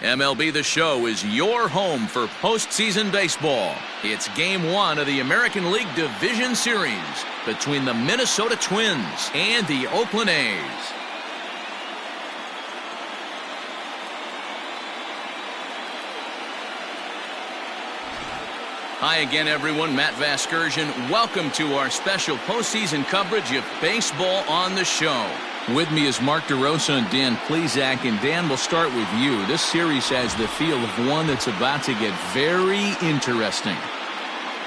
MLB The Show is your home for postseason baseball. It's Game 1 of the American League Division Series between the Minnesota Twins and the Oakland A's. Hi again, everyone. Matt Vasgersian. Welcome to our special postseason coverage of Baseball on the Show. With me is Mark DeRosa and Dan Plesac. And Dan, we'll start with you. This series has the feel of one that's about to get very interesting.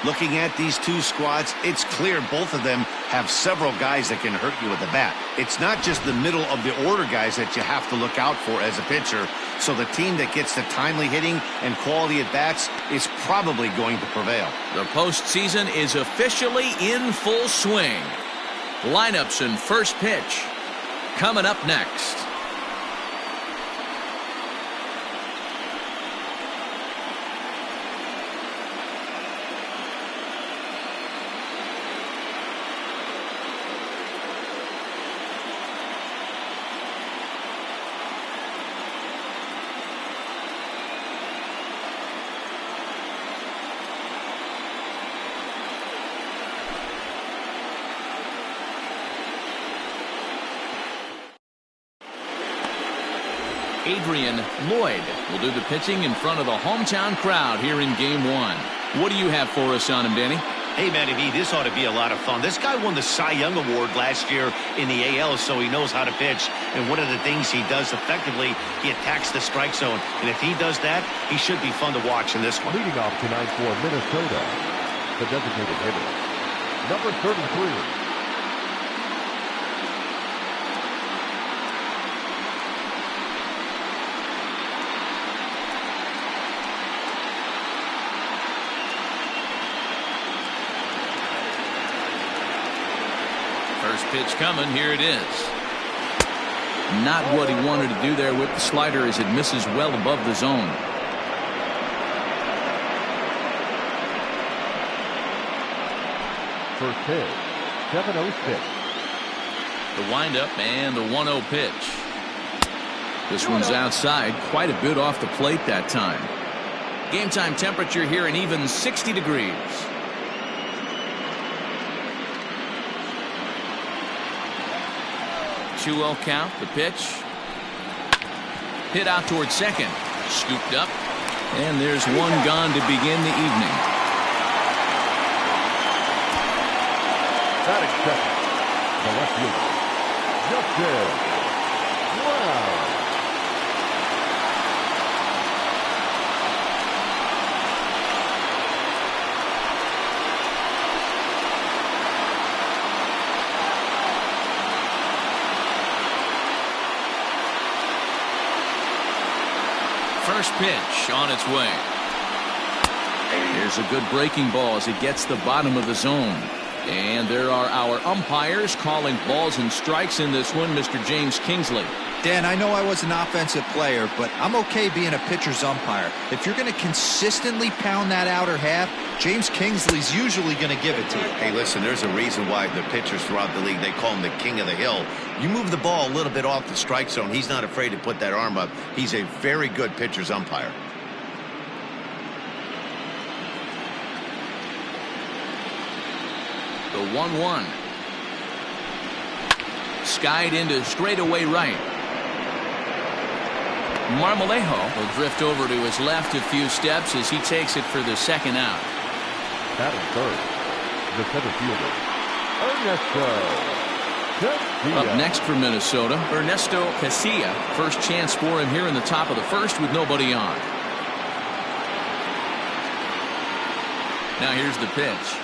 Looking at these two squads, it's clear both of them have several guys that can hurt you with the bat. It's not just the middle of the order guys that you have to look out for as a pitcher. So the team that gets the timely hitting and quality at bats is probably going to prevail. The postseason is officially in full swing. Lineups and first pitch coming up next. Adrian Lloyd will do the pitching in front of the hometown crowd here in Game 1. What do you have for us on him, Danny? Hey, Matty V, this ought to be a lot of fun. This guy won the Cy Young Award last year in the AL, so he knows how to pitch. And one of the things he does effectively, he attacks the strike zone. And if he does that, he should be fun to watch in this one. Leading off tonight for Minnesota, the designated hitter, number 33. First pitch coming. Here it is. Not what he wanted to do there with the slider as it misses well above the zone. First pitch, 7-0 pitch. The windup and the 1-0 pitch. This one's outside, quite a bit off the plate that time. Game time temperature here an even 60 degrees. 2-0 count. The pitch hit out towards second, scooped up, and there's one gone to begin the evening. Batting second, the left fielder, Justin. Wow. First pitch on its way. Here's a good breaking ball as it gets the bottom of the zone. And there are our umpires calling balls and strikes in this one. Mr. James Kingsley. Dan, I know I was an offensive player, but I'm okay being a pitcher's umpire. If you're going to consistently pound that outer half, James Kingsley's usually going to give it to you. Hey, listen, there's a reason why the pitchers throughout the league, they call him the king of the hill. You move the ball a little bit off the strike zone, he's not afraid to put that arm up. He's a very good pitcher's umpire. The 1-1. Skied into straightaway right. Marmalejo will drift over to his left a few steps as he takes it for the second out. Batting third, the center fielder, Ernesto. Up next for Minnesota, Ernesto Casilla. First chance for him here in the top of the first with nobody on. Now here's the pitch.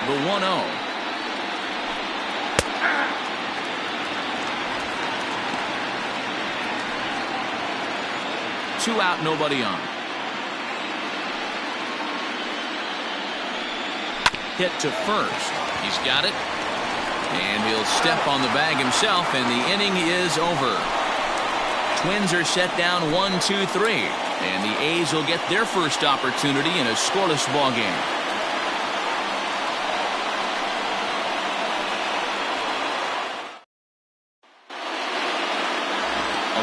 The 1-0. Two out, nobody on. Hit to first. He's got it. And he'll step on the bag himself, and the inning is over. Twins are set down 1-2-3, and the A's will get their first opportunity in a scoreless ball game.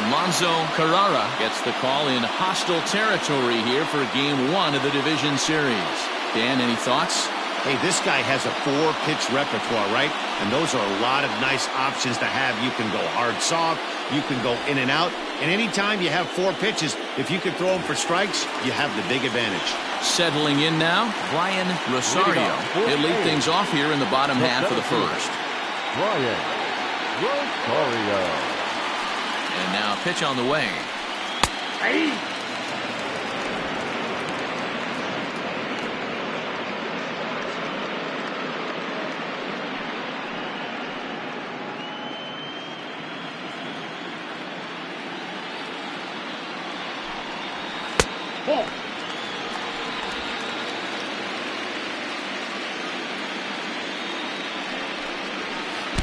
Alonso Carrara gets the call in hostile territory here for Game 1 of the division series. Dan, any thoughts? Hey, this guy has a 4-pitch repertoire, right? And those are a lot of nice options to have. You can go hard, soft. You can go in and out. And anytime you have 4 pitches, if you can throw them for strikes, you have the big advantage. Settling in now, Brian Rosario. He'll lead things off here in the bottom half of the first. Brian Rosario. And now a pitch on the way.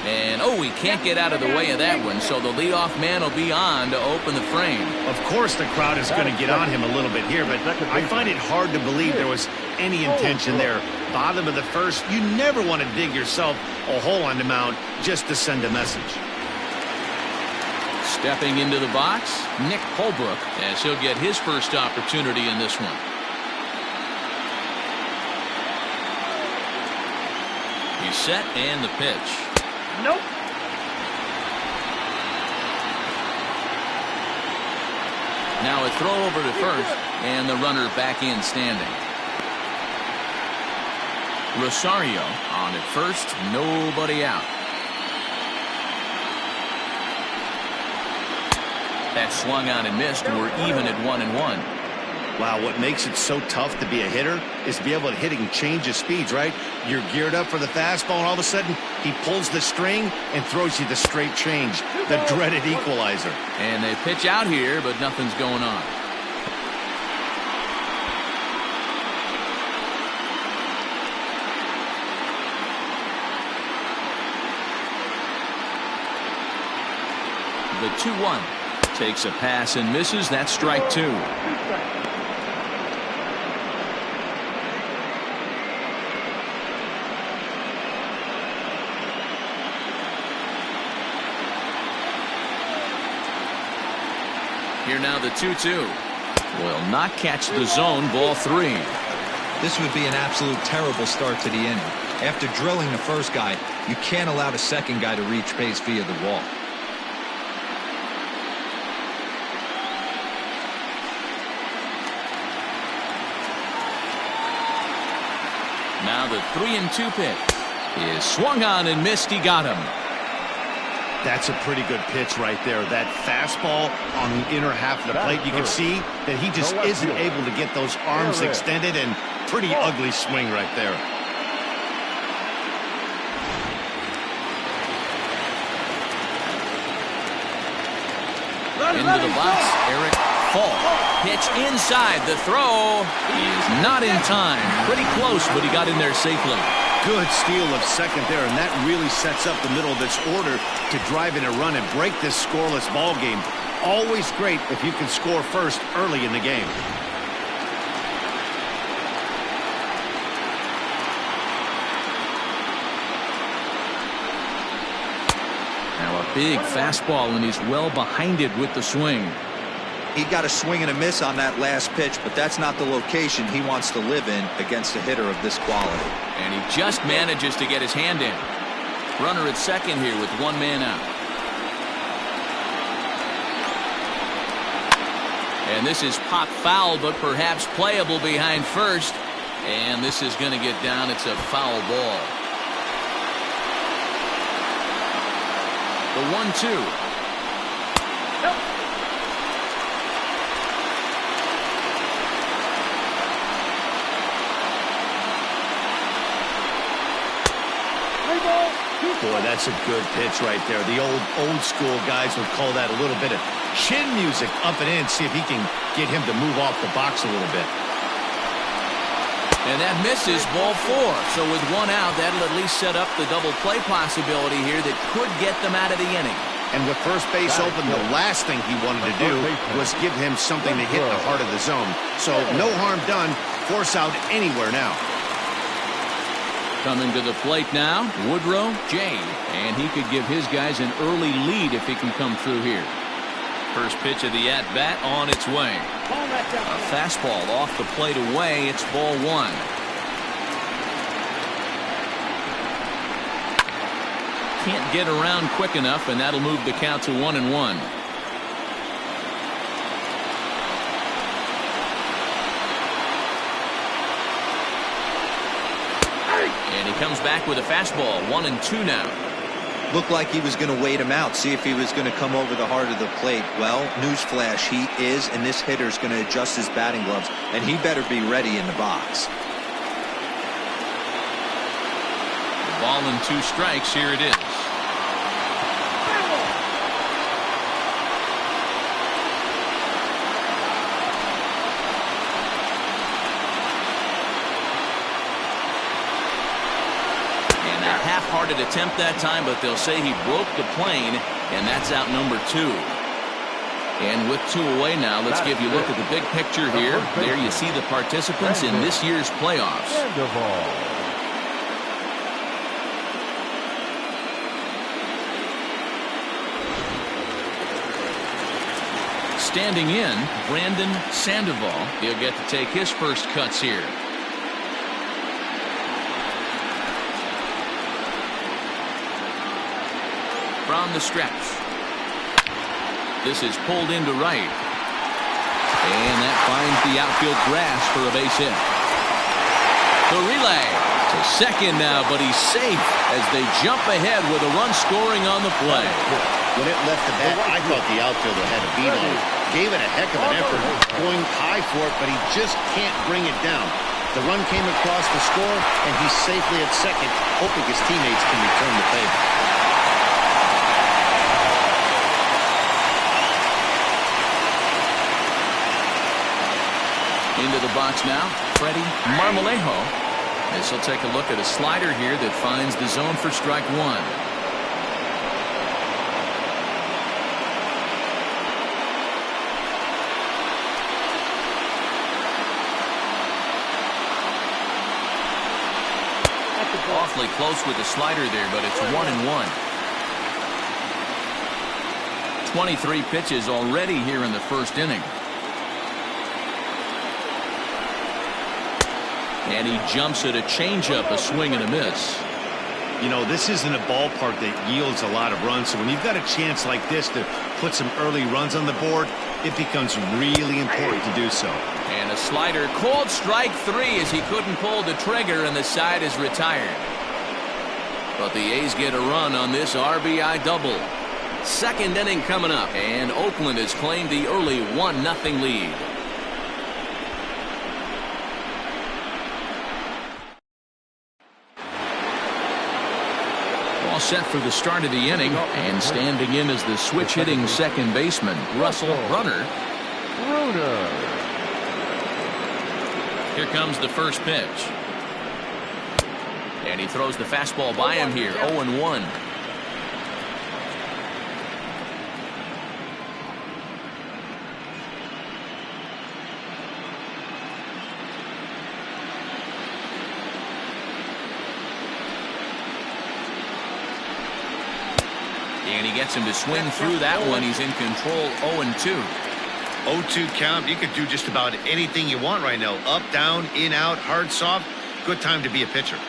And, oh, he can't get out of the way of that one, so the leadoff man will be on to open the frame. Of course the crowd is going to get on him a little bit here, but I find it hard to believe there was any intention there. Bottom of the first, you never want to dig yourself a hole on the mound just to send a message. Stepping into the box, Nick Holbrook, as he'll get his first opportunity in this one. He's set and the pitch. Nope. Now a throw over to first, and the runner back in standing. Rosario on at first, nobody out. That swung on and missed, and we're even at 1-1. Wow, what makes it so tough to be a hitter is to be able to hit and change of speeds, right? You're geared up for the fastball, and all of a sudden, he pulls the string and throws you the straight change, the dreaded equalizer. And they pitch out here, but nothing's going on. The 2-1 takes a pass and misses. That's strike 2. Here now the 2-2. Will not catch the zone. Ball 3. This would be an absolute terrible start to the inning. After drilling the first guy, you can't allow the second guy to reach base via the wall. Now the 3-2 pitch is swung on and missed. He got him. That's a pretty good pitch right there. That fastball on the inner half of the plate. You can see that he just isn't able to get those arms extended, and pretty ugly swing right there. Into the box, Eric Falk. Pitch inside. The throw is not in time. Pretty close, but he got in there safely. Good steal of second there, and that really sets up the middle of this order to drive in a run and break this scoreless ball game. Always great if you can score first early in the game. Now a big fastball, and he's well behind it with the swing. He got a swing and a miss on that last pitch, but that's not the location he wants to live in against a hitter of this quality. And he just manages to get his hand in. Runner at second here with one man out. And this is pop foul, but perhaps playable behind first. And this is going to get down. It's a foul ball. The 1-2. Boy, that's a good pitch right there. The old school guys would call that a little bit of chin music up and in. See if he can get him to move off the box a little bit. And that misses, ball 4. So with one out, that'll at least set up the double play possibility here that could get them out of the inning. And with first base open, the last thing he wanted to do was give him something to hit in the heart of the zone. So no harm done. Force out anywhere now. Coming to the plate now, Woodrow J. And he could give his guys an early lead if he can come through here. First pitch of the at-bat on its way. A fastball off the plate away. It's ball one. Can't get around quick enough, and that'll move the count to 1-1. And he comes back with a fastball. 1-2 now. Looked like he was going to wait him out, see if he was going to come over the heart of the plate. Well, newsflash, he is, and this hitter's going to adjust his batting gloves, and he better be ready in the box. Ball and 2 strikes. Here it is. Half-hearted attempt that time, but they'll say he broke the plane, and that's out number 2. And with 2 away now, let's give you a look at the big picture here. There you see the participants in this year's playoffs. Sandoval. Standing in, Brandon Sandoval. He'll get to take his first cuts here. From the stretch. This is pulled into right. And that finds the outfield grass for a base hit. The relay to second now, but he's safe as they jump ahead with a run scoring on the play. When it left the bat, I thought the outfielder had a beat on it. Gave it a heck of an effort, going high for it, but he just can't bring it down. The run came across the score, and he's safely at second, hoping his teammates can return the favor. Into the box now, Freddie Marmalejo. As he'll take a look at a slider here that finds the zone for strike 1. Awfully close with the slider there, but it's 1-1. 23 pitches already here in the first inning. And he jumps at a changeup, a swing and a miss. You know, this isn't a ballpark that yields a lot of runs, so when you've got a chance like this to put some early runs on the board, it becomes really important to do so. And a slider, called strike 3 as he couldn't pull the trigger, and the side is retired. But the A's get a run on this RBI double. Second inning coming up, and Oakland has claimed the early 1-0 lead. All set for the start of the inning, and standing in as the switch-hitting second baseman, Russell Brunner. Here comes the first pitch. And he throws the fastball by him here, 0-1. And he gets him to swing through that one. He's in control, 0-2. 0-2 count. You could do just about anything you want right now. Up, down, in, out, hard, soft. Good time to be a pitcher.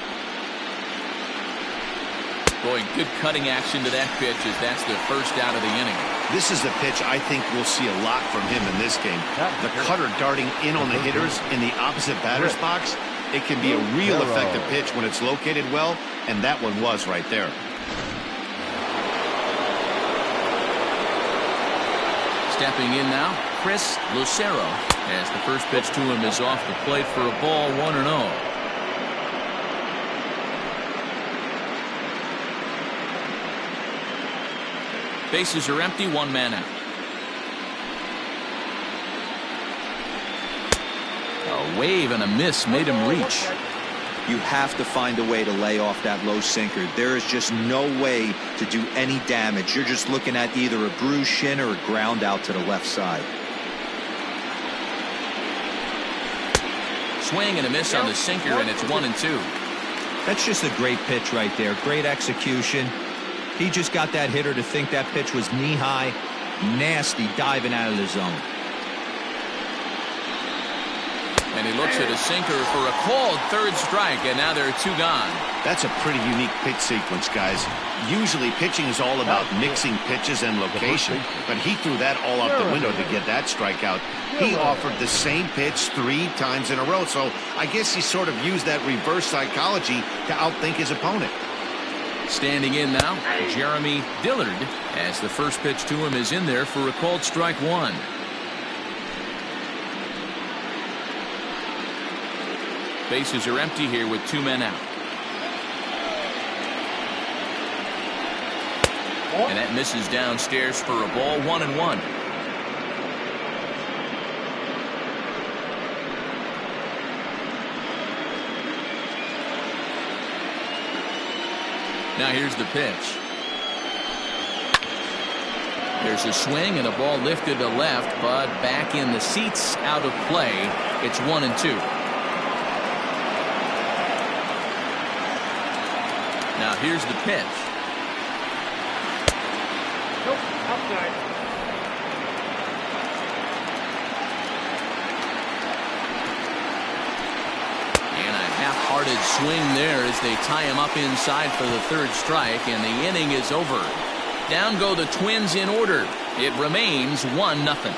Boy, good cutting action to that pitch as that's the first out of the inning. This is a pitch I think we'll see a lot from him in this game. The cutter darting in on the hitters in the opposite batter's box. It can be a real effective pitch when it's located well, and that one was right there. Stepping in now, Lucero, as the first pitch to him is off the plate for a ball, 1-0. Bases are empty, 1 man out. A wave and a miss made him reach. You have to find a way to lay off that low sinker. There is just no way to do any damage. You're just looking at either a bruised shin or a ground out to the left side. Swing and a miss on the sinker, and it's 1-2. That's just a great pitch right there. Great execution. He just got that hitter to think that pitch was knee-high, Nasty diving out of the zone. And he looks at a sinker for a called third strike, and now there are 2 gone. That's a pretty unique pitch sequence, guys. Usually pitching is all about mixing pitches and location, but he threw that all out the window to get that strikeout. He offered the same pitch 3 times in a row, so I guess he sort of used that reverse psychology to outthink his opponent. Standing in now, Jeremy Dillard, as the first pitch to him is in there for a called strike 1. Bases are empty here with 2 men out. And that misses downstairs for a ball, 1-1. Now here's the pitch. There's a swing and a ball lifted to left, but back in the seats, out of play. It's 1-2. Now here's the pitch. Nope, outside. And a half-hearted swing there as they tie him up inside for the third strike, and the inning is over. Down go the Twins in order. It remains 1-0.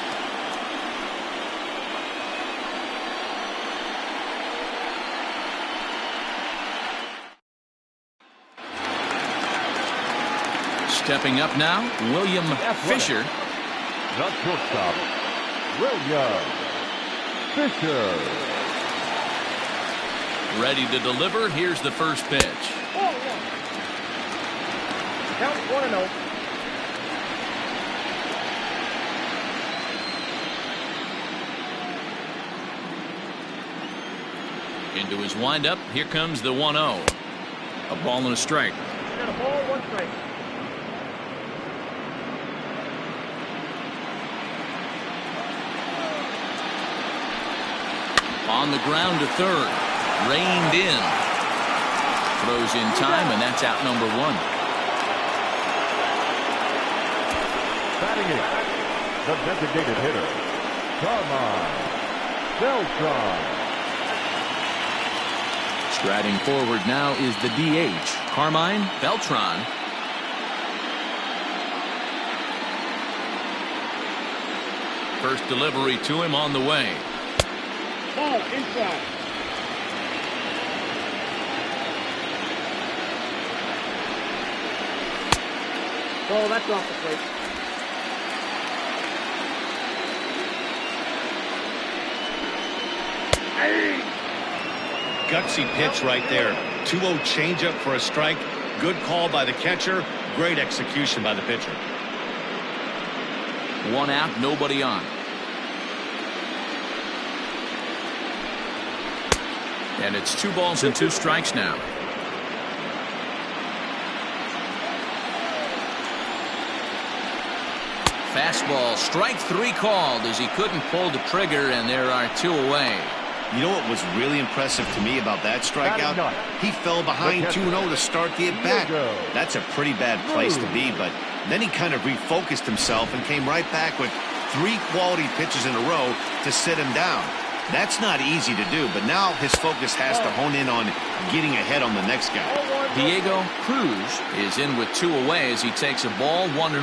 Stepping up now, William Fisher. The shortstop, William Fisher. Ready to deliver. Here's the first pitch. Count 1-0. Into his windup. Here comes the 1-0. A ball and a strike. Got a ball, 1 strike. On the ground to third. Reined in. Throws in time, and that's out number 1. Batting it, the designated hitter, Carmine Beltran. Striding forward now is the DH, Carmine Beltran. First delivery to him on the way. Ball inside. Oh, that's off the plate. Gutsy pitch right there. 2-0 changeup for a strike. Good call by the catcher. Great execution by the pitcher. 1 out, nobody on. And it's 2 balls and 2 strikes now. Fastball, strike 3 called as he couldn't pull the trigger, and there are 2 away. You know what was really impressive to me about that strikeout? He fell behind 2-0 to start the at-bat. That's a pretty bad place to be, but then he kind of refocused himself and came right back with 3 quality pitches in a row to sit him down. That's not easy to do, but now his focus has to hone in on getting ahead on the next guy. Diego Cruz is in with 2 away as he takes a ball, 1-0.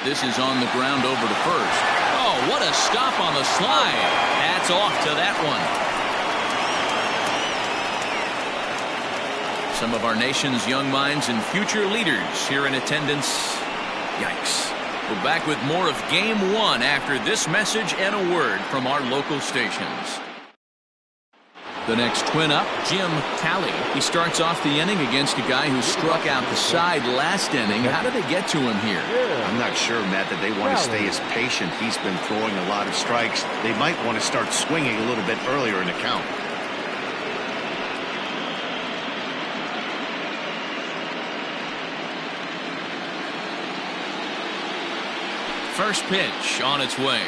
This is on the ground over to first. Oh, what a stop on the slide. Hats off to that one. Some of our nation's young minds and future leaders here in attendance. Yikes. We're back with more of Game 1 after this message and a word from our local stations. The next twin up, Jim Talley. He starts off the inning against a guy who struck out the side last inning. How did they get to him here? I'm not sure, Matt, that they want to stay as patient. He's been throwing a lot of strikes. They might want to start swinging a little bit earlier in the count. First pitch on its way.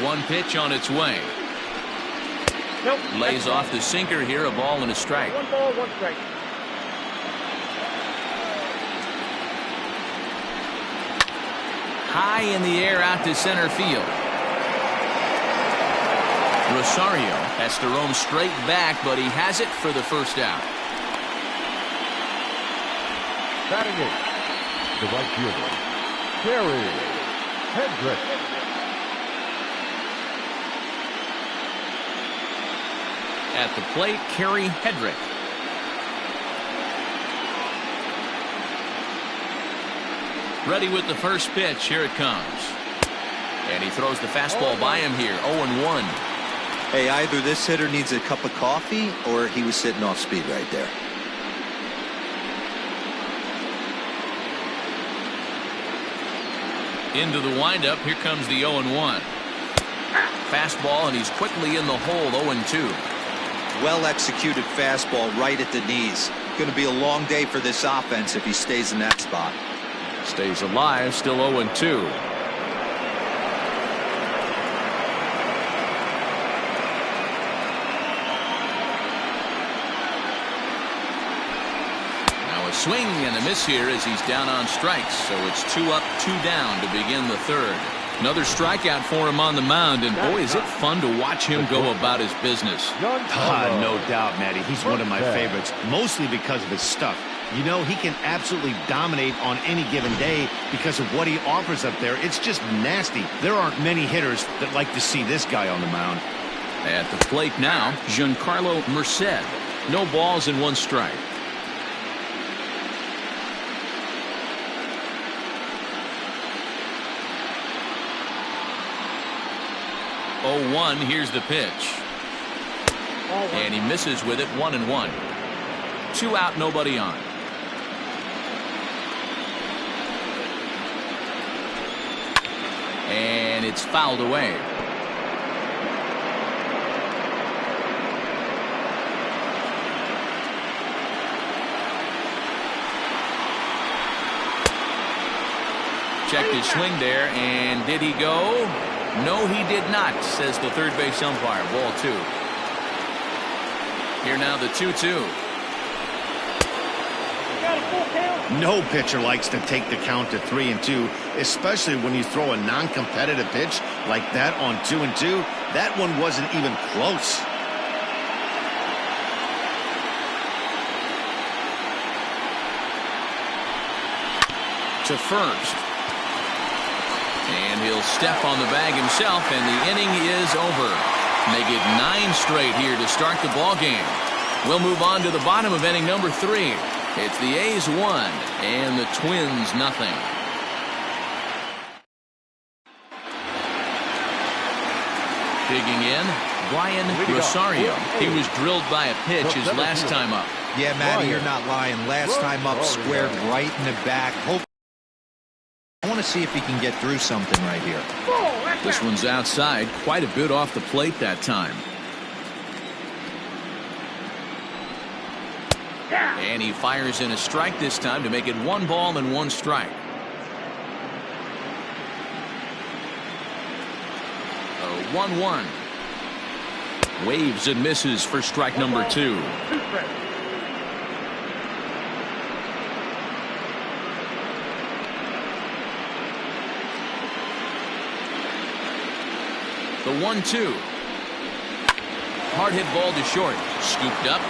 0-1 pitch on its way. Nope. Lays off the sinker here, a ball and a strike. 1 ball, 1 strike. High in the air out to center field. Rosario has to roam straight back, but he has it for the first out. Batting it, the right fielder, Carrie Hedrick. At the plate, Carrie Hedrick. Ready with the first pitch. Here it comes. And he throws the fastball by him here. 0-1. Hey, either this hitter needs a cup of coffee or he was sitting off speed right there. Into the windup. Here comes the 0-1. Fastball, and he's quickly in the hole. 0-2. Well executed fastball right at the knees. Going to be a long day for this offense if he stays in that spot. Stays alive, still 0-2. Now a swing and a miss here as he's down on strikes. So it's 2 up, 2 down to begin the third. Another strikeout for him on the mound, and boy, is it fun to watch him go about his business. No doubt, Matty. He's one of my favorites, mostly because of his stuff. You know, he can absolutely dominate on any given day because of what he offers up there. It's just nasty. There aren't many hitters that like to see this guy on the mound. At the plate now, Giancarlo Merced. No balls and 1 strike. Oh, 1, here's the pitch. And he misses with it. 1-1. 2 out, nobody on. And it's fouled away. Checked his swing there, and did he go? No, he did not, says the third base umpire. Ball 2. Here now the 2-2. No pitcher likes to take the count to 3-2, especially when you throw a non-competitive pitch like that on 2-2. That one wasn't even close. To first. And he'll step on the bag himself, and the inning is over. Make it 9 straight here to start the ball game. We'll move on to the bottom of inning number 3. It's the A's 1 and the Twins nothing. Digging in, Brian Rosario. He was drilled by a pitch his last time up. Yeah, Matty, you're not lying. Last time up, squared right in the back. I want to see if he can get through something right here. This one's outside, quite a bit off the plate that time. And he fires in a strike this time to make it 1 ball and 1 strike. A 1-1. Waves and misses for strike number 2. The 1-2. Hard hit ball to short. Scooped up.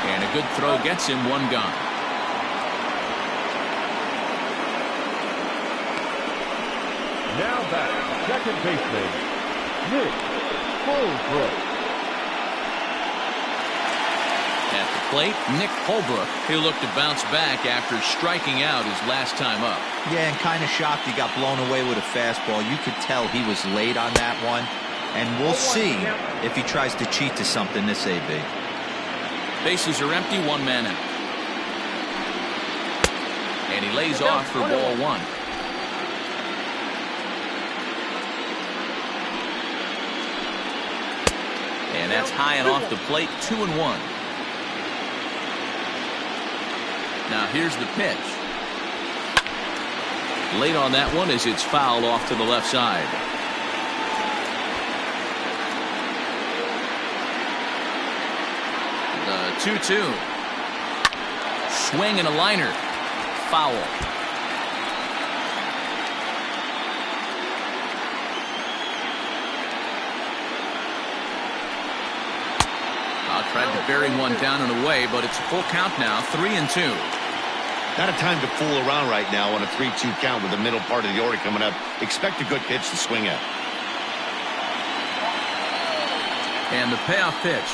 And a good throw gets him 1 gone. Now back, second baseman, Nick Holbrook. At the plate, Nick Holbrook. He'll look to bounce back after striking out his last time up. Yeah, and kind of shocked he got blown away with a fastball. You could tell he was late on that one. And we'll see if he tries to cheat to something this AB. Bases are empty, 1 man out. And he lays off for ball 1. And that's high and off the plate, 2-1. Now here's the pitch. Late on that one as it's fouled off to the left side. 2-2. Swing and a liner. Foul. Tried to bury one down and away, but it's a full count now. 3-2. Not a time to fool around right now on a 3-2 count with the middle part of the order coming up. Expect a good pitch to swing at. And the payoff pitch.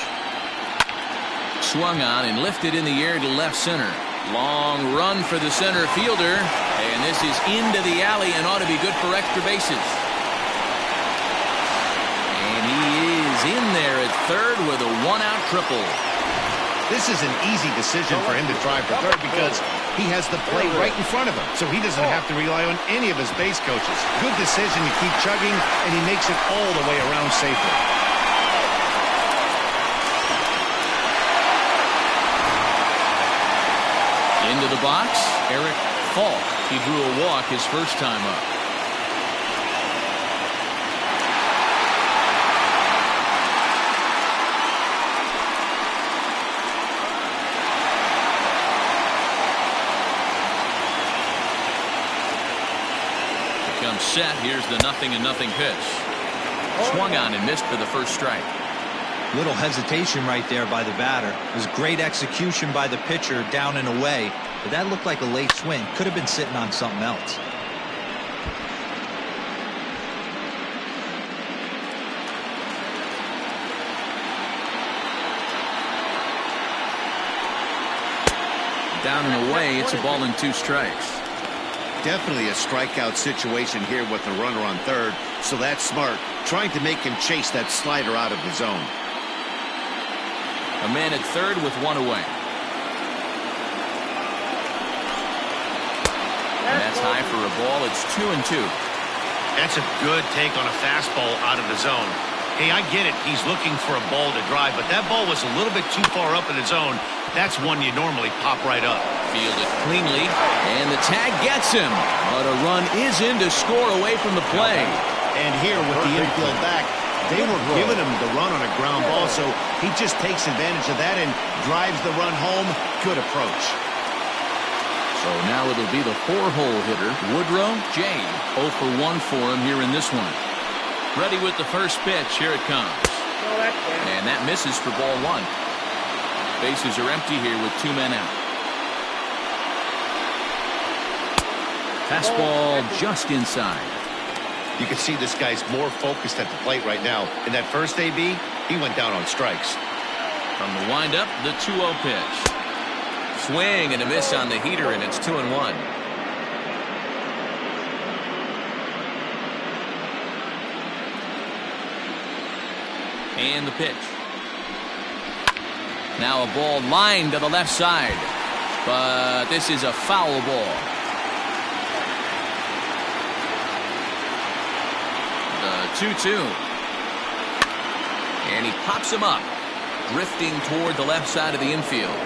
Swung on and lifted in the air to left center. Long run for the center fielder. And this is into the alley and ought to be good for extra bases. And he is in there at third with a one-out triple. This is an easy decision for him to drive for third because he has the plate right in front of him, so he doesn't have to rely on any of his base coaches. Good decision to keep chugging, and he makes it all the way around safely. Into the box, Eric Falk. He drew a walk his first time up. Comes set. Here's the 0-0 pitch. Swung on and missed for the first strike. Little hesitation right there by the batter. It was great execution by the pitcher down and away, but that looked like a late swing. Could have been sitting on something else. Down and away. It's a ball and 2 strikes. Definitely a strikeout situation here with the runner on third, so that's smart, trying to make him chase that slider out of the zone. A man at third with one away. And that's high for a ball. It's 2-2. That's a good take on a fastball out of the zone. Hey, I get it. He's looking for a ball to drive, but that ball was a little bit too far up in the zone. That's one you normally pop right up. Fielded cleanly, and the tag gets him. But a run is in to score away from the play. And here with the infield back, they were giving him the run on a ground ball, so he just takes advantage of that and drives the run home. Good approach. So now it'll be the 4-hole hitter, Woodrow J. 0 for 1 for him here in this one. Ready with the first pitch. Here it comes. And that misses for ball 1. Bases are empty here with 2 men out. Fastball just inside. You can see this guy's more focused at the plate right now. In that first AB, he went down on strikes. From the windup, the 2-0 pitch. Swing and a miss on the heater, and it's 2-1. And the pitch. Now a ball lined to the left side. But this is a foul ball. The 2-2. And he pops him up. Drifting toward the left side of the infield.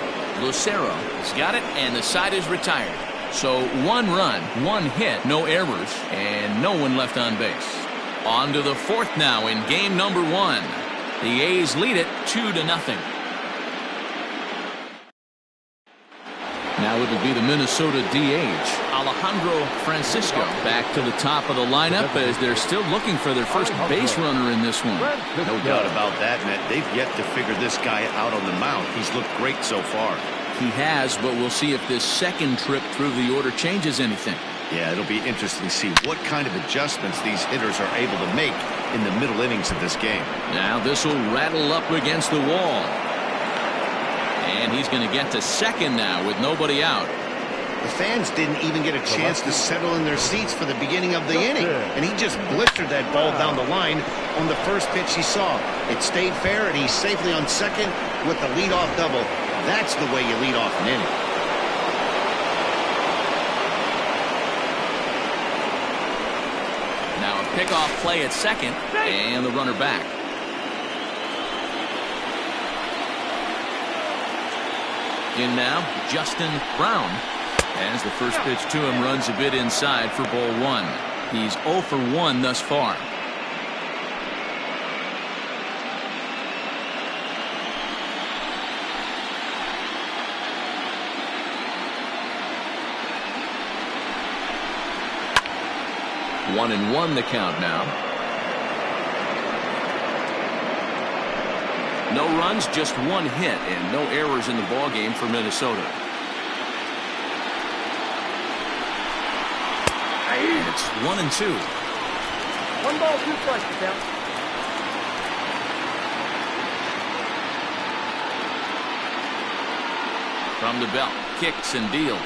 Lucero has got it, and the side is retired. So 1 run, 1 hit, no errors, and no one left on base. On to the 4th now in game number 1. The A's lead it 2-0. Now it'll be the Minnesota DH, Alejandro Francisco, back to the top of the lineup as they're still looking for their first base runner in this one. No doubt about that, Matt. They've yet to figure this guy out on the mound. He's looked great so far. He has, but we'll see if this second trip through the order changes anything. Yeah, it'll be interesting to see what kind of adjustments these hitters are able to make in the middle innings of this game. Now this will rattle up against the wall. And he's going to get to second now with nobody out. The fans didn't even get a chance to settle in their seats for the beginning of the inning. And he just blistered that ball down the line on the first pitch he saw. It stayed fair, and he's safely on second with the leadoff double. That's the way you lead off an inning. Now a pickoff play at second, and the runner back. In now, Justin Brown. As the first pitch to him runs a bit inside for ball 1. He's 0 for 1 thus far. 1-1 the count now. No runs, just one hit, and no errors in the ball game for Minnesota. And it's 1-2. 1 ball, 2 strikes, down. From the belt, kicks and deals.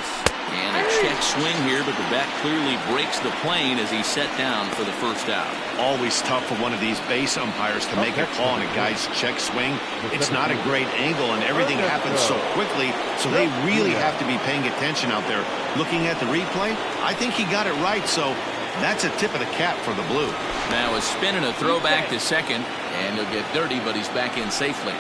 And a check swing here, but the bat clearly breaks the plane as he's set down for the first out. Always tough for one of these base umpires to make a call on a guy's check swing. It's not a great angle, and everything happens so quickly, so they really have to be paying attention out there. Looking at the replay, I think he got it right, so that's a tip of the cap for the Blue. Now a spin and a throwback to second, and he'll get dirty, but he's back in safely.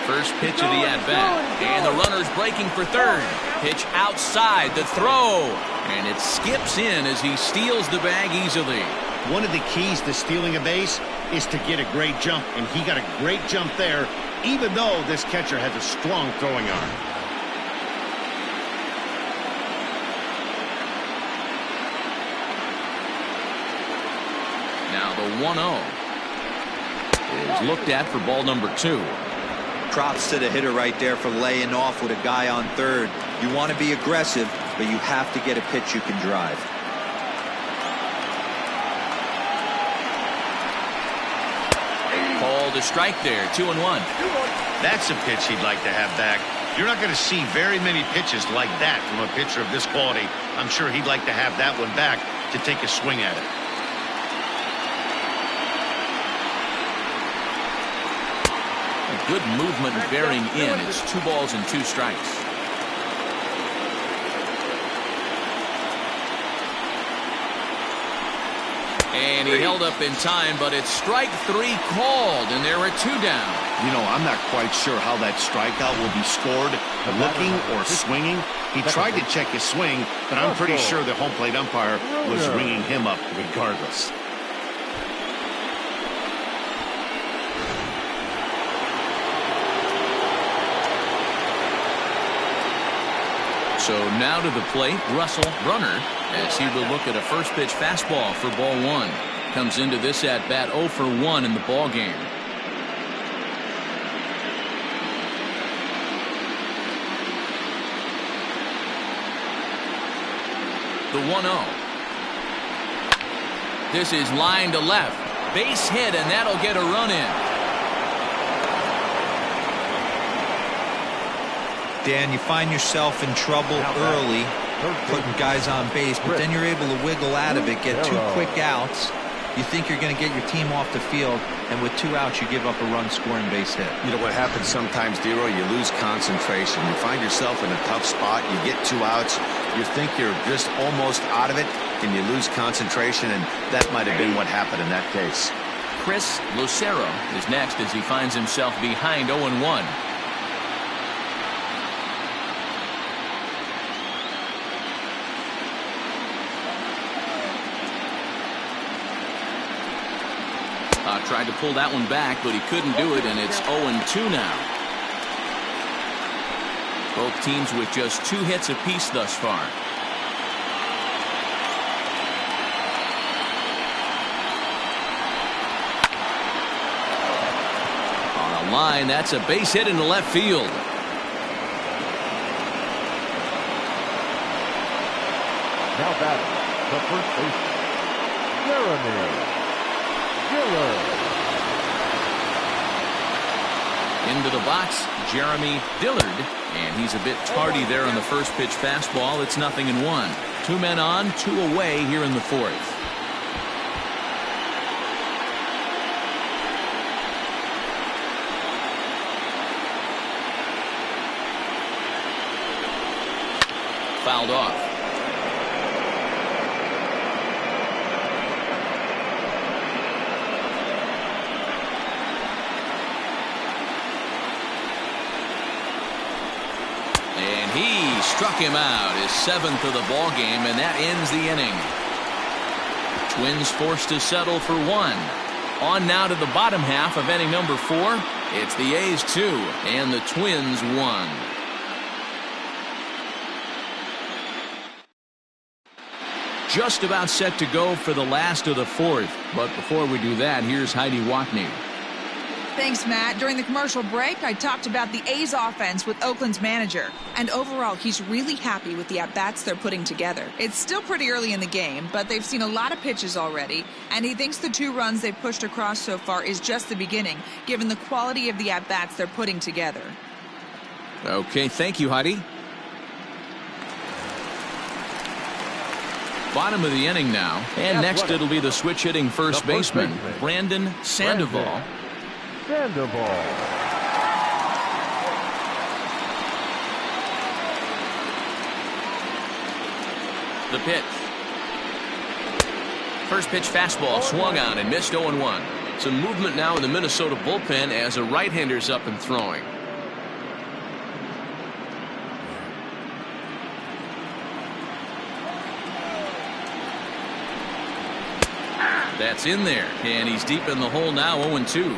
First pitch of the at-bat, and the runner's breaking for third. Pitch outside, the throw, and it skips in as he steals the bag easily. One of the keys to stealing a base is to get a great jump, and he got a great jump there, even though this catcher has a strong throwing arm. Now the 1-0 is looked at for ball number 2. Props to the hitter right there for laying off with a guy on third. You want to be aggressive, but you have to get a pitch you can drive. Called a strike there, 2-1. That's a pitch he'd like to have back. You're not going to see very many pitches like that from a pitcher of this quality. I'm sure he'd like to have that one back to take a swing at it. Good movement bearing in. It's 2 balls and 2 strikes. And he held up in time, but it's strike 3 called, and there are 2 down. You know, I'm not quite sure how that strikeout will be scored, looking or swinging. He tried to check his swing, but I'm pretty sure the home plate umpire was ringing him up regardless. So now to the plate, Russell, runner, as he will look at a first pitch fastball for ball 1. Comes into this at bat 0 for 1 in the ball game. The 1-0. This is line to left. Base hit, and that'll get a run in. Dan, you find yourself in trouble early putting guys on base, but then you're able to wiggle out of it, get 2 quick outs. You think you're going to get your team off the field, and with 2 outs, you give up a run-scoring base hit. You know what happens sometimes, Dero? You lose concentration. You find yourself in a tough spot. You get 2 outs. You think you're just almost out of it, and you lose concentration, and that might have been what happened in that case. Lucero is next as he finds himself behind 0-1. Tried to pull that one back, but he couldn't do it, and it's 0-2 now. Both teams with just 2 hits apiece thus far. On a line, that's a base hit into left field. Now batting, the first baseman, Dillard. Into the box, Jeremy Dillard, and he's a bit tardy there on the first pitch fastball. It's 0-1. 2 men on, 2 away here in the 4th. Fouled off. He struck him out, his 7th of the ball game, and that ends the inning. Twins forced to settle for 1. On now to the bottom half of inning number 4. It's the A's 2 and the Twins 1. just about set to go for the last of the fourth. But before we do that, here's Heidi Watney. Thanks, Matt. During the commercial break, I talked about the A's offense with Oakland's manager. And overall, he's really happy with the at-bats they're putting together. It's still pretty early in the game, but they've seen a lot of pitches already. And he thinks the 2 runs they've pushed across so far is just the beginning, given the quality of the at-bats they're putting together. Okay, thank you, Heidi. Bottom of the inning now. And next it'll be the switch-hitting first baseman, Brandon Sandoval. Sandoval. The pitch. First pitch fastball swung on and missed 0-1. Some movement now in the Minnesota bullpen as a right-hander's up and throwing. That's in there, and he's deep in the hole now, 0-2.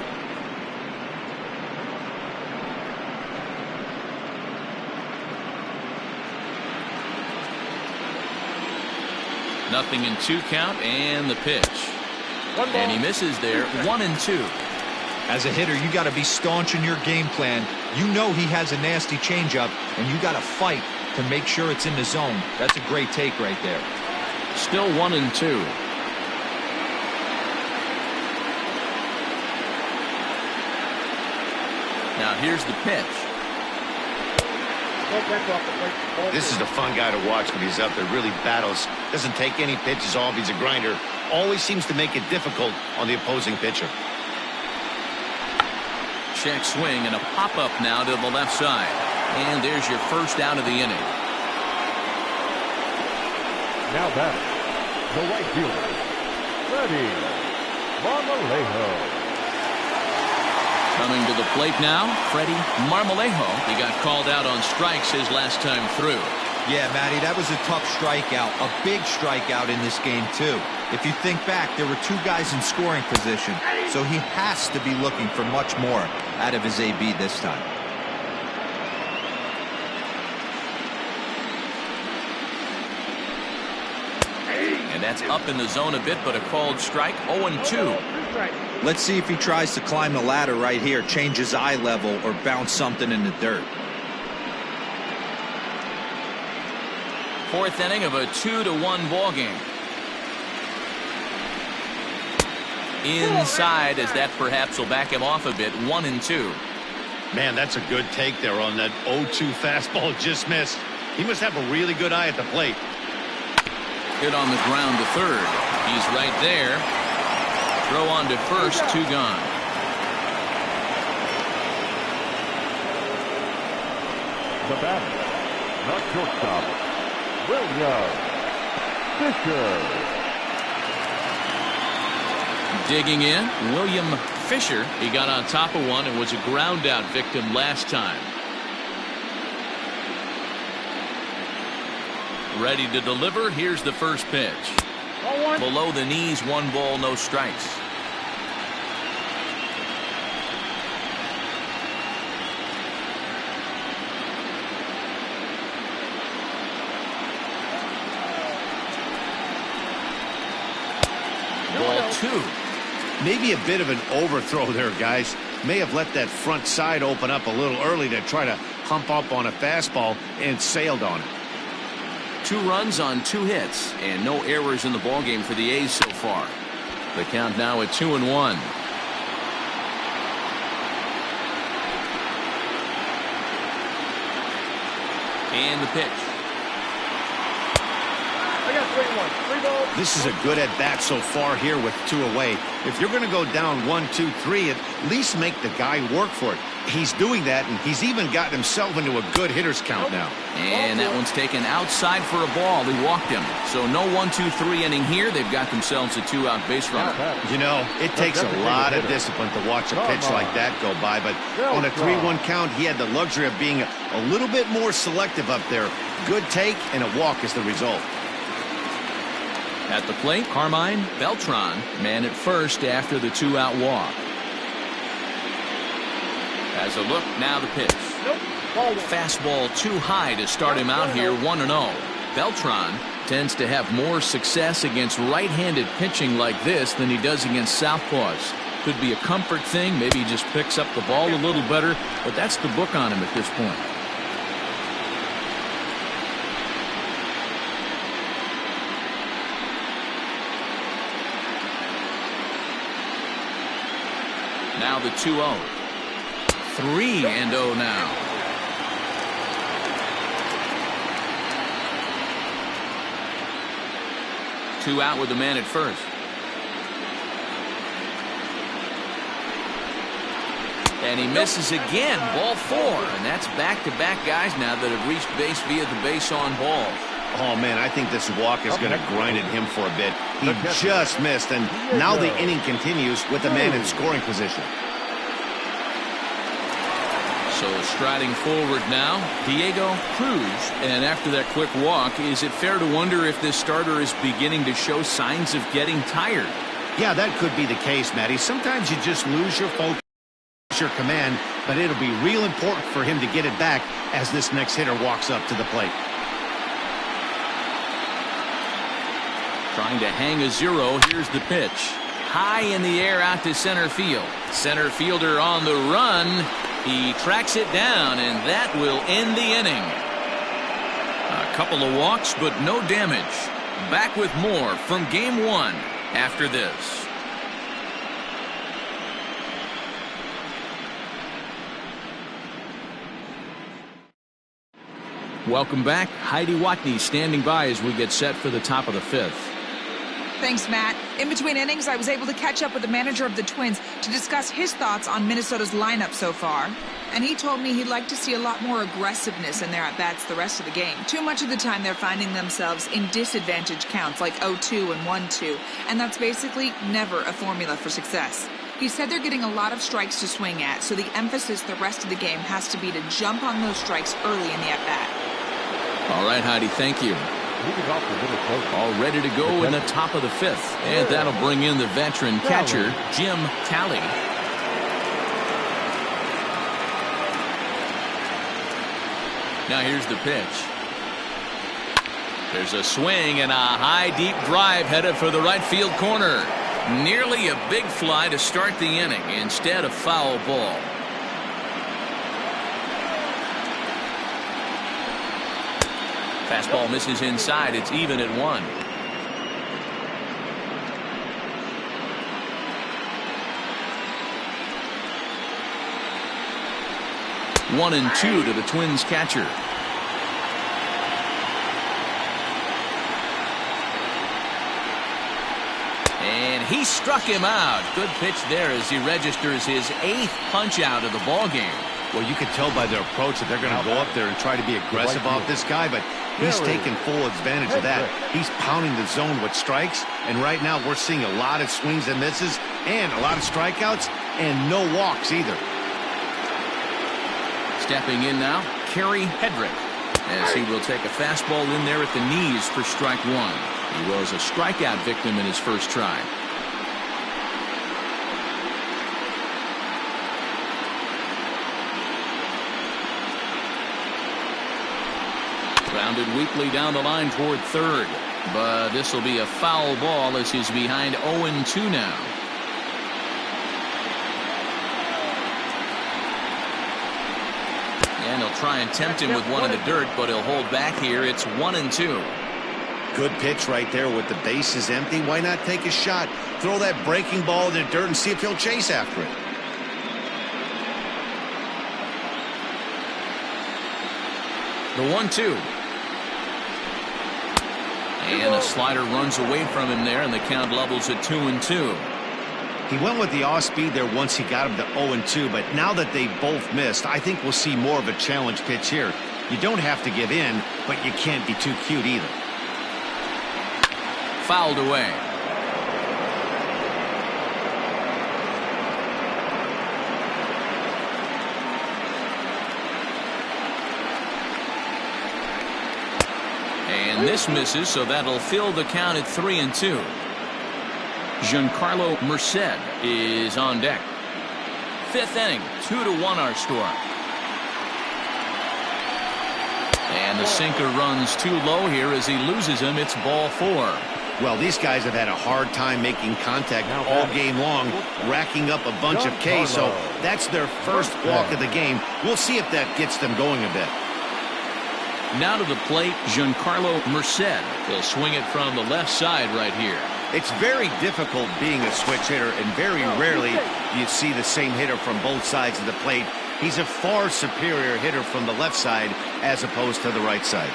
Nothing in 2 count, and the pitch. And he misses there, 1-2. As a hitter, you got to be staunch in your game plan. You know he has a nasty changeup, and you got to fight to make sure it's in the zone. That's a great take right there. Still 1-2. Now here's the pitch. This is a fun guy to watch when he's up there. Really battles. Doesn't take any pitches off. He's a grinder. Always seems to make it difficult on the opposing pitcher. Check swing and a pop-up now to the left side. And there's your first out of the inning. Now batting, the right fielder, Freddie Marmalejo. Coming to the plate now, Freddie Marmalejo. He got called out on strikes his last time through. Yeah, Matty, that was a tough strikeout. A big strikeout in this game, too. If you think back, there were 2 guys in scoring position, so he has to be looking for much more out of his AB this time. And that's up in the zone a bit, but a called strike, 0-2. Let's see if he tries to climb the ladder right here, change his eye level, or bounce something in the dirt. 4th inning of a 2-1 ball game. Inside, as that perhaps will back him off a bit, 1-2. Man, that's a good take there on that 0-2 fastball just missed. He must have a really good eye at the plate. Hit on the ground to third. He's right there. Throw on to first, 2 gone. The batter, not shortstop, William Fisher. Digging in, William Fisher. He got on top of one and was a ground out victim last time. Ready to deliver. Here's the first pitch. Below the knees, 1 ball, no strikes. Ball 2. Maybe a bit of an overthrow there, guys. May have let that front side open up a little early to try to hump up on a fastball and sailed on it. 2 runs on 2 hits and no errors in the ballgame for the A's so far. The count now at 2-1. And the pitch. I got 3-1. 3 balls. This is a good at bat so far here with 2 away. If you're going to go down 1, 2, 3, at least make the guy work for it. He's doing that, and he's even gotten himself into a good hitter's count now. And that one's taken outside for a ball. He walked him. So no 1, 2, 3 inning here. They've got themselves a 2-out base runner. You know, it takes a lot of discipline to watch a pitch like that go by, but on a 3-1 count, he had the luxury of being a little bit more selective up there. Good take, and a walk is the result. At the plate, Carmine Beltran, man at first after the 2-out walk. As a look, now the pitch. Fastball too high to start him out here, 1-0. Beltran tends to have more success against right-handed pitching like this than he does against southpaws. Could be a comfort thing. Maybe he just picks up the ball a little better, but that's the book on him at this point. Now the 2-0. 3-0 now. Two out with the man at first. And he misses again. Ball 4. And that's back-to-back guys now that have reached base via the base on balls. Oh, man, I think this walk is going to grind at him for a bit. He just missed, and now the inning continues with the man in scoring position. So striding forward now, Diego Cruz. And after that quick walk, is it fair to wonder if this starter is beginning to show signs of getting tired? Yeah, that could be the case, Matty. Sometimes you just lose your focus, your command, but it'll be real important for him to get it back as this next hitter walks up to the plate. Trying to hang a 0. Here's the pitch. High in the air out to center field. Center fielder on the run. He tracks it down, and that will end the inning. A couple of walks, but no damage. Back with more from Game 1 after this. Welcome back. Heidi Watney standing by as we get set for the top of the 5th. Thanks, Matt. In between innings, I was able to catch up with the manager of the Twins to discuss his thoughts on Minnesota's lineup so far. And he told me he'd like to see a lot more aggressiveness in their at-bats the rest of the game. Too much of the time they're finding themselves in disadvantage counts like 0-2 and 1-2. And that's basically never a formula for success. He said they're getting a lot of strikes to swing at, so the emphasis the rest of the game has to be to jump on those strikes early in the at-bat. All right, Heidi, thank you. All ready to go in the top of the 5th. And that'll bring in the veteran catcher, Jim Talley. Now here's the pitch. There's a swing and a high, deep drive headed for the right field corner. Nearly a big fly to start the inning. Instead, a foul ball. Fastball misses inside. It's even at 1. One and 2 to the Twins catcher. And he struck him out. Good pitch there as he registers his 8th punch out of the ball game. Well, you can tell by their approach that they're going to go up there and try to be aggressive off this guy, but he's taking full advantage of that. He's pounding the zone with strikes, and right now we're seeing a lot of swings and misses and a lot of strikeouts and no walks either. Stepping in now, Carrie Hedrick, as he will take a fastball in there at the knees for strike 1. He was a strikeout victim in his first try. Grounded weakly down the line toward third, but this will be a foul ball as he's behind 0-2 now. And he'll try and tempt him with one in the dirt, but he'll hold back here. It's 1-2. Good pitch right there with the bases empty. Why not take a shot? Throw that breaking ball in the dirt and see if he'll chase after it. The 1-2. And a slider runs away from him there, and the count levels at 2-2. He went with the off speed there once he got him to 0-2, but now that they both missed, I think we'll see more of a challenge pitch here. You don't have to give in, but you can't be too cute either. Fouled away. And this misses, so that'll fill the count at 3-2. Giancarlo Merced is on deck. 5th inning, 2-1 our score. And the sinker runs too low here as he loses him. It's ball 4. Well, these guys have had a hard time making contact all game long, racking up a bunch of Ks, so that's their first walk of the game. We'll see if that gets them going a bit. Now to the plate, Giancarlo Merced. He'll swing it from the left side right here. It's very difficult being a switch hitter, and very rarely do you see the same hitter from both sides of the plate. He's a far superior hitter from the left side as opposed to the right side.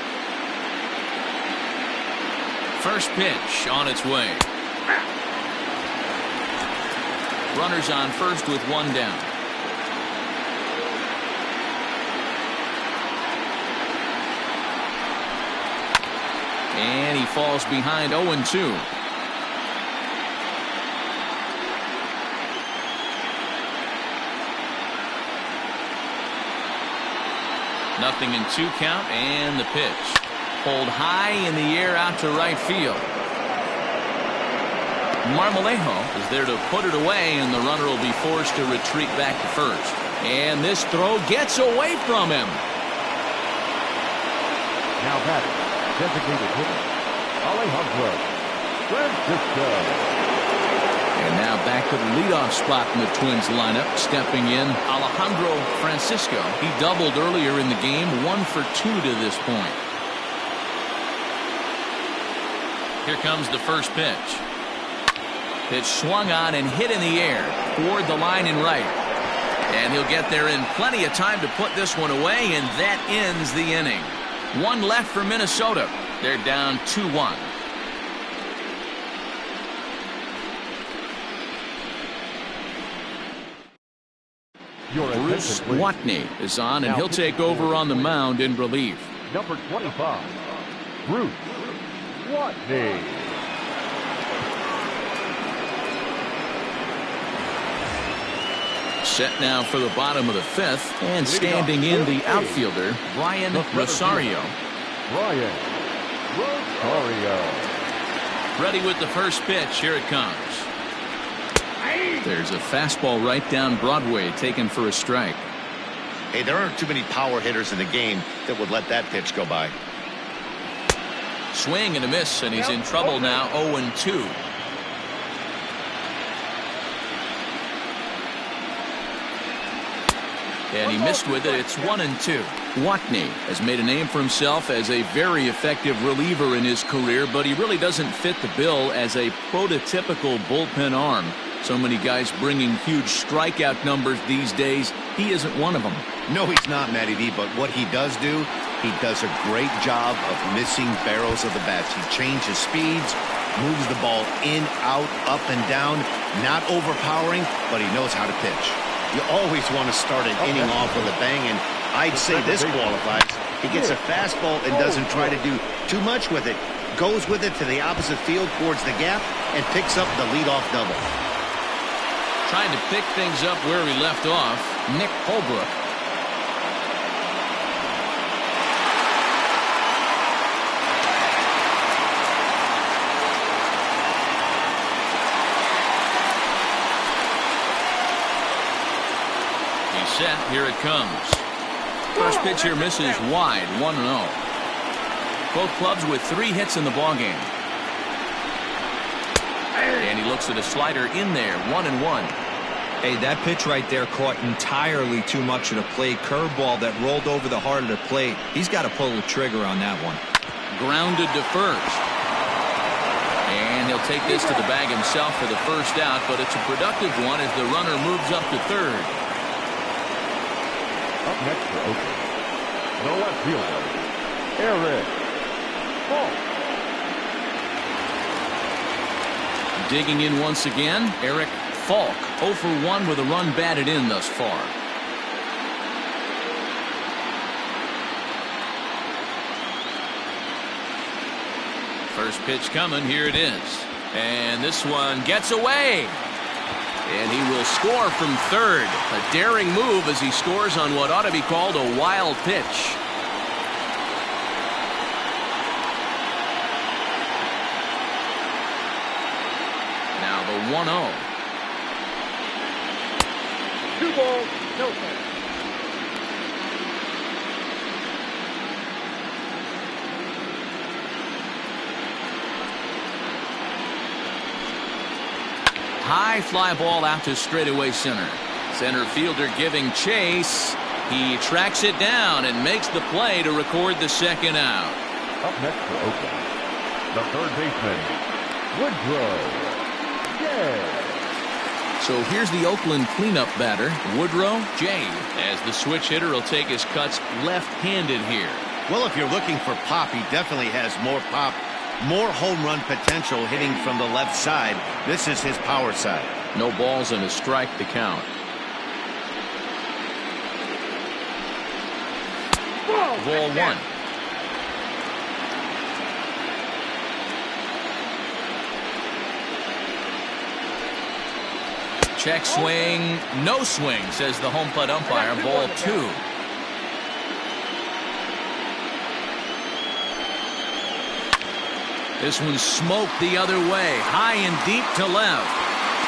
First pitch on its way. Runners on first with 1 down. And he falls behind 0-2. Nothing in 2 count, and the pitch. Pulled high in the air out to right field. Marmalejo is there to put it away, and the runner will be forced to retreat back to first. And this throw gets away from him. Now batting, designated hitter, Alejandro Francisco. And now back to the leadoff spot in the Twins lineup. Stepping in, Alejandro Francisco. He doubled earlier in the game, 1 for 2 to this point. Here comes the first pitch. Pitch swung on and hit in the air toward the line and right. And he'll get there in plenty of time to put this one away, and that ends the inning. 1 left for Minnesota. They're down 2-1. Bruce Watney is on, and he'll take over on the mound in relief. Number 25, Bruce Watney. Set now for the bottom of the 5th, and standing in the outfielder, Brian Rosario. Brian Rosario. Ready with the first pitch. Here it comes. There's a fastball right down Broadway, taken for a strike. Hey, there aren't too many power hitters in the game that would let that pitch go by. Swing and a miss, and he's in trouble now. 0-2. And he missed with it. It's 1-2. Watney has made a name for himself as a very effective reliever in his career, but he really doesn't fit the bill as a prototypical bullpen arm. So many guys bringing huge strikeout numbers these days. He isn't one of them. No, he's not, Matty V, but what he does do, he does a great job of missing barrels of the bats. He changes speeds, moves the ball in, out, up, and down. Not overpowering, but he knows how to pitch. You always want to start an inning off with a bang, and I'd say this qualifies. He gets a fastball and doesn't try to do too much with it. Goes with it to the opposite field towards the gap and picks up the leadoff double. Trying to pick things up where he left off, Nick Holbrook. He's set. Here it comes. First pitch here misses wide, 1-0. Both clubs with 3 hits in the ballgame. And he looks at a slider in there, 1-1. Hey, that pitch right there caught entirely too much of the plate. Curveball that rolled over the heart of the plate. He's got to pull the trigger on that one. Grounded to first. And he'll take this to the bag himself for the first out, but it's a productive one as the runner moves up to third. Up next for Oakland, the left fielder, Adrian Lloyd. Digging in once again, Eric Falk, 0 for 1 with a run batted in thus far. First pitch coming, here it is. And this one gets away. And he will score from third. A daring move as he scores on what ought to be called a wild pitch. Now the 1-0. 2 balls, no strikes. High fly ball out to straightaway center. Center fielder giving chase. He tracks it down and makes the play to record the second out. Up next for Oakland, the third baseman, Woodrow. Yeah. So here's the Oakland cleanup batter, Woodrow J, as the switch hitter will take his cuts left-handed here. Well, if you're looking for pop, he definitely has more pop, more home run potential hitting from the left side. This is his power side. No balls and a strike to count. Ball one. Check swing, no swing, says the home plate umpire. Ball two. This one smoked the other way, high and deep to left.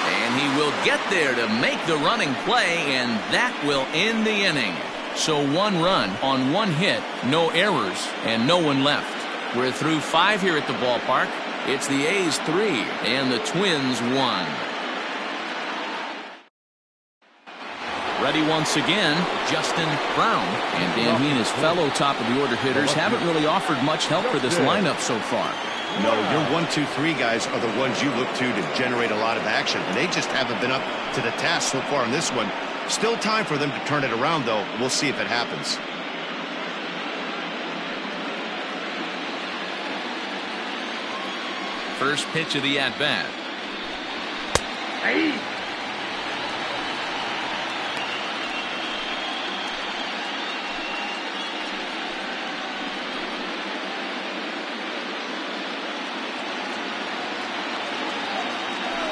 And he will get there to make the running play, and that will end the inning. So 1 run on 1 hit, no errors, and no one left. We're through 5 here at the ballpark. It's the A's 3 and the Twins 1. Ready once again, Justin Brown. And Dan, he and his fellow top-of-the-order hitters haven't really offered much help for this lineup so far. No, your 1, 2, 3 guys are the ones you look to generate a lot of action. And they just haven't been up to the task so far in this one. Still time for them to turn it around, though. We'll see if it happens. First pitch of the at-bat. Hey.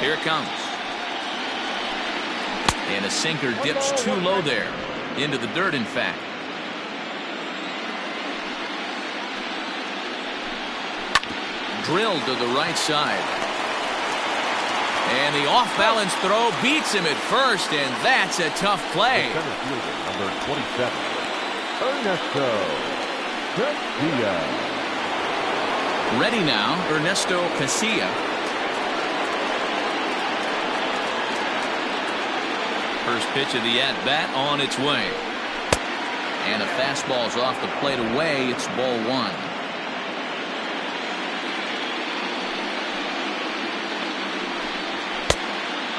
Here it comes. And a sinker dips too low there. Into the dirt, in fact. Drilled to the right side. And the off-balance throw beats him at first, and that's a tough play. The center fielder, number 27, Ernesto Casilla. Ready now, Ernesto Casilla. First pitch of the at-bat on its way. And a fastball's off the plate away. It's ball 1.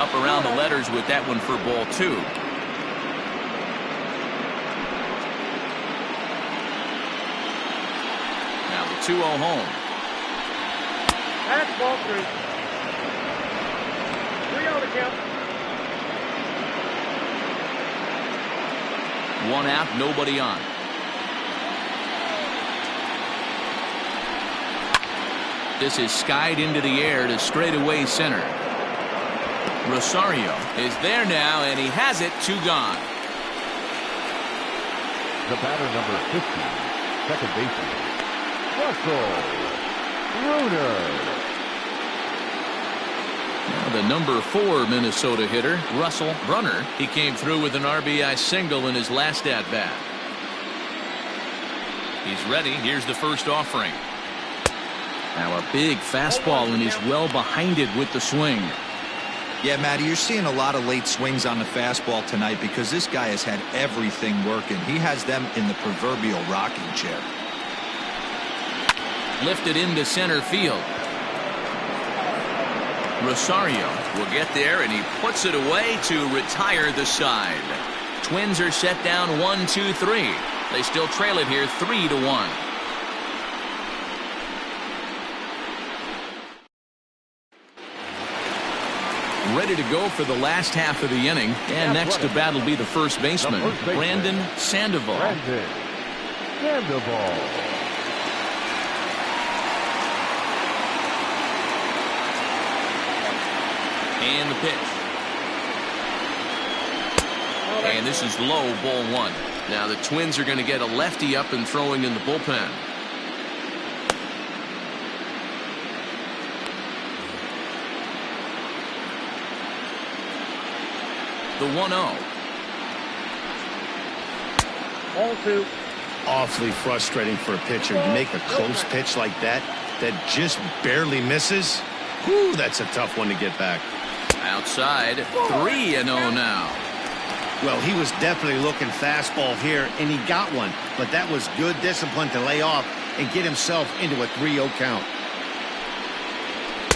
Up around the letters with that one for ball 2. Now the 2-0 home. That's ball 3. 3-0 to count. 1 out, nobody on. This is skied into the air to straightaway center. Rosario is there now, and he has it. 2 gone. The batter, number 50, second baseman, Russell Bruner. Now the number 4 Minnesota hitter, Russell Brunner. He came through with an RBI single in his last at-bat. He's ready. Here's the first offering. Now a big fastball, and he's well behind it with the swing. Yeah, Matty, you're seeing a lot of late swings on the fastball tonight because this guy has had everything working. He has them in the proverbial rocking chair. Lifted into center field. Rosario will get there, and he puts it away to retire the side. Twins are set down 1-2-3. They still trail it here 3-1. Ready to go for the last half of the inning. And next to bat will be the first baseman, Brandon Sandoval. Brandon Sandoval. And the pitch. And this is low, ball 1. Now the Twins are going to get a lefty up and throwing in the bullpen. The 1-0. Ball 2. Awfully frustrating for a pitcher. You make a close pitch like that just barely misses. Whew, that's a tough one to get back. Outside, 3-0 now. Well, he was definitely looking fastball here, and he got one. But that was good discipline to lay off and get himself into a 3-0 count.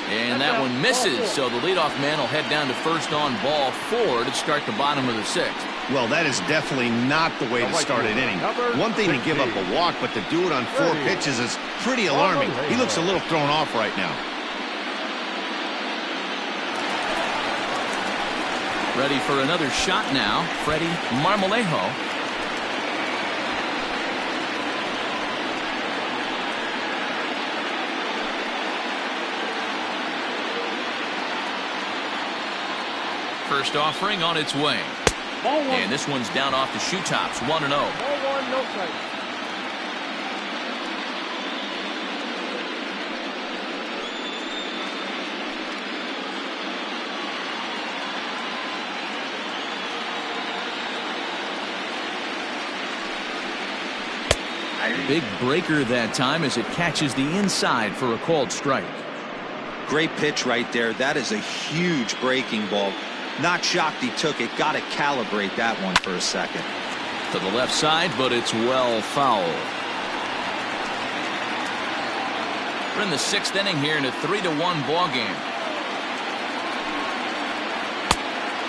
And that one misses, so the leadoff man will head down to first on ball 4 to start the bottom of the 6th. Well, that is definitely not the way to start an inning. One thing to give up a walk, but to do it on 4 pitches is pretty alarming. He looks a little thrown off right now. Ready for another shot now, Freddie Marmalejo. First offering on its way. Ball 1. And this one's down off the shoe tops, 1-0. Ball 1, no strike. Big breaker that time as it catches the inside for a called strike. Great pitch right there. That is a huge breaking ball. Not shocked he took it. Got to calibrate that one for a second. To the left side, but it's well foul. We're in the 6th inning here in a 3-1 ball game.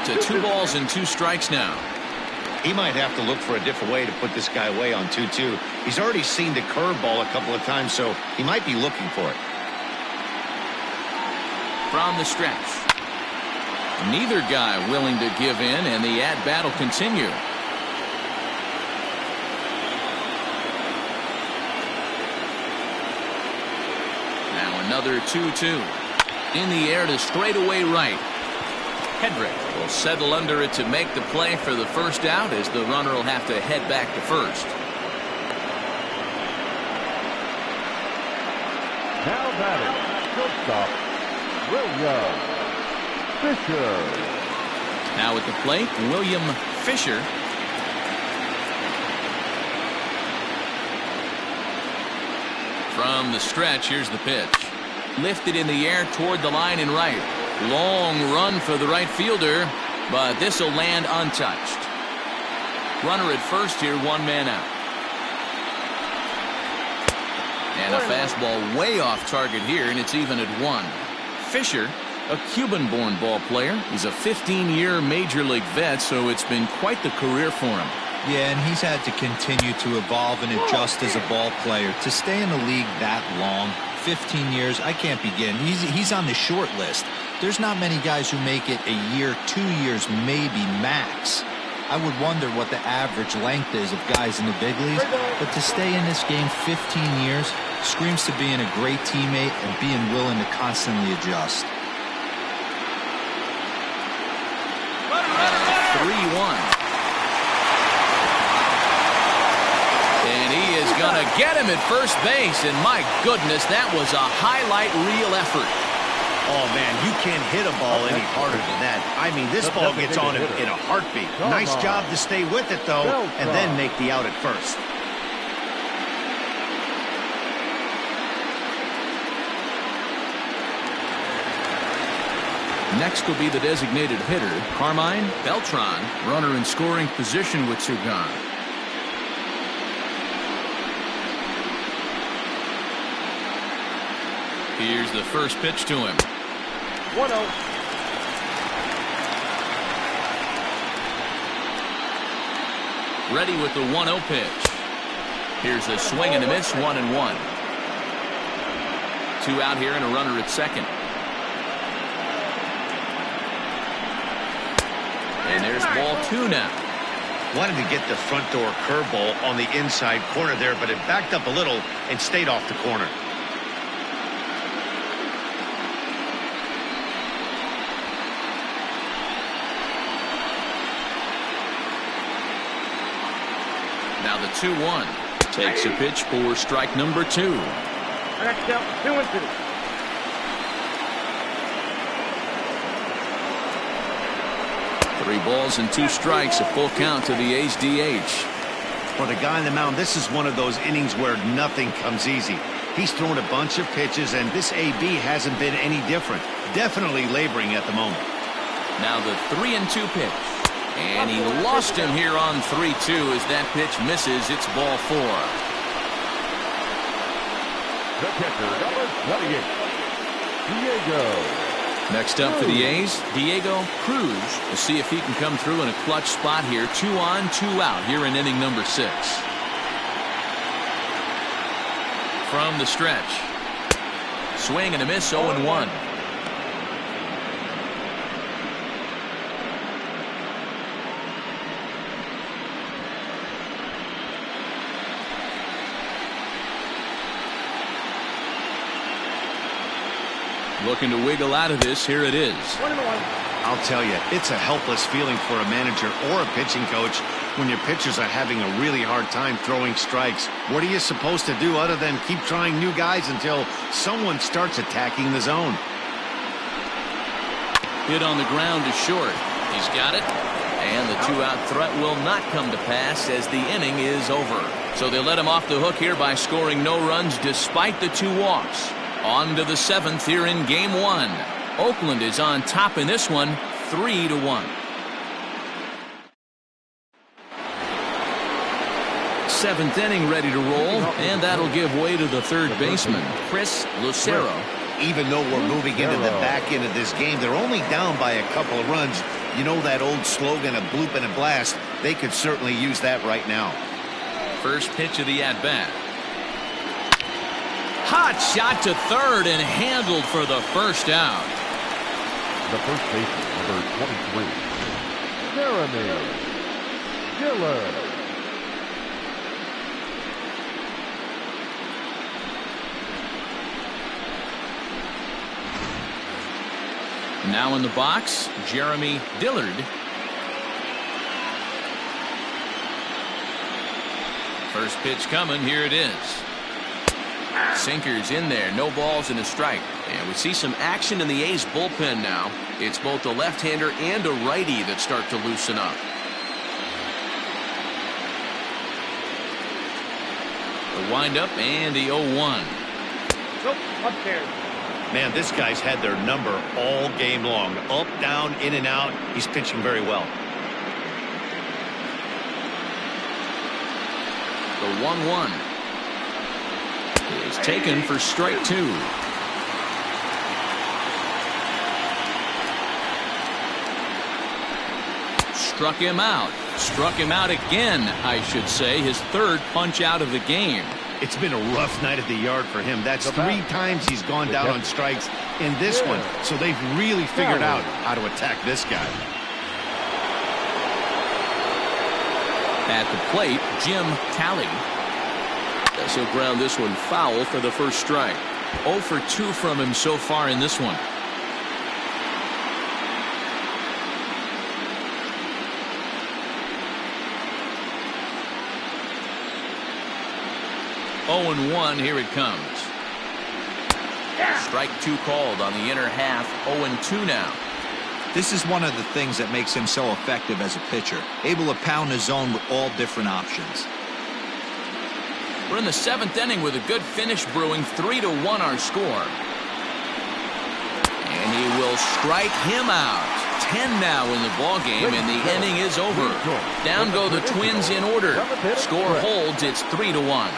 To 2 balls and 2 strikes now. He might have to look for a different way to put this guy away on 2-2. He's already seen the curveball a couple of times, so he might be looking for it. From the stretch. Neither guy willing to give in, and the at-bat will continue. Now another 2-2. In the air to straightaway right. Hedrick will settle under it to make the play for the first out, as the runner will have to head back to first. Now batting, shortstop, William Fisher. Now at the plate, William Fisher. From the stretch, here's the pitch. Lifted in the air toward the line and right. Long run for the right fielder, but this will land untouched. Runner at first here, 1 man out. And a fastball way off target here, and it's even at 1. Fisher, a Cuban-born ball player. He's a 15-year Major League vet, so it's been quite the career for him. Yeah, and he's had to continue to evolve and adjust as a ball player. To stay in the league that long, 15 years, I can't begin. He's on the short list. There's not many guys who make it a year, 2 years, maybe max. I would wonder what the average length is of guys in the big leagues, but to stay in this game 15 years screams to being a great teammate and being willing to constantly adjust. 3-1. And he is going to get him at first base, and my goodness, that was a highlight reel effort. Oh, man, you can't hit a ball any harder than that. I mean, this ball gets on him in a heartbeat. Nice job to stay with it, though, and then make the out at first. Next will be the designated hitter, Carmine Beltran, runner in scoring position with 2 gone. Here's the first pitch to him. 1-0. Ready with the 1-0 pitch. Here's a swing and a miss, 1-1. 2 out here and a runner at second. And there's ball 2 now. Wanted to get the front door curveball on the inside corner there, but it backed up a little and stayed off the corner. Now the 2-1. Takes a pitch for strike number 2. Next up, 2-2. 3 balls and 2 strikes, a full count to the A's DH. For the guy on the mound, this is one of those innings where nothing comes easy. He's thrown a bunch of pitches, and this AB hasn't been any different. Definitely laboring at the moment. Now the 3-2 pitch. And he lost him here on 3-2 as that pitch misses. It's ball 4. The catcher, number 28, Diego. Next up for the A's, Diego Cruz. We'll see if he can come through in a clutch spot here. 2 on, 2 out here in inning number 6. From the stretch. Swing and a miss, 0-1. Looking to wiggle out of this. Here it is. I'll tell you, it's a helpless feeling for a manager or a pitching coach when your pitchers are having a really hard time throwing strikes. What are you supposed to do other than keep trying new guys until someone starts attacking the zone? Hit on the ground is short. He's got it. And the 2-out threat will not come to pass as the inning is over. So they let him off the hook here by scoring no runs despite the 2 walks. On to the 7th here in game 1. Oakland is on top in this one, 3-1. 7th inning ready to roll, and that'll give way to the 3rd baseman, Chris Lucero. Even though we're moving into the back end of this game, they're only down by a couple of runs. You know that old slogan, a bloop and a blast? They could certainly use that right now. First pitch of the at-bat. Hot shot to 3rd and handled for the first out. The first baseman, number 23, Jeremy Dillard. Now in the box, Jeremy Dillard. First pitch coming. Here it is. Sinkers in there. No balls and a strike. And we see some action in the A's bullpen now. It's both a left-hander and a righty that start to loosen up. The windup and the 0-1. Nope, upstairs. Man, this guy's had their number all game long. Up, down, in and out. He's pitching very well. The 1-1 is taken for strike 2. Struck him out. Struck him out again, I should say. His 3rd punch out of the game. It's been a rough night at the yard for him. That's 3 times he's gone down on strikes in this one. So they've really figured out how to attack this guy. At the plate, Jim Talley. He'll ground this one foul for the first strike. 0 for 2 from him so far in this one. Oh and 1, here it comes. Strike 2 called on the inner half. 0 and 2 now. This is one of the things that makes him so effective as a pitcher. Able to pound the zone with all different options. We're in the 7th inning with a good finish brewing. 3-1 our score. And he will strike him out. 10 now in the ball game, and the inning is over. Down go the Twins in order. Score holds. It's 3-1.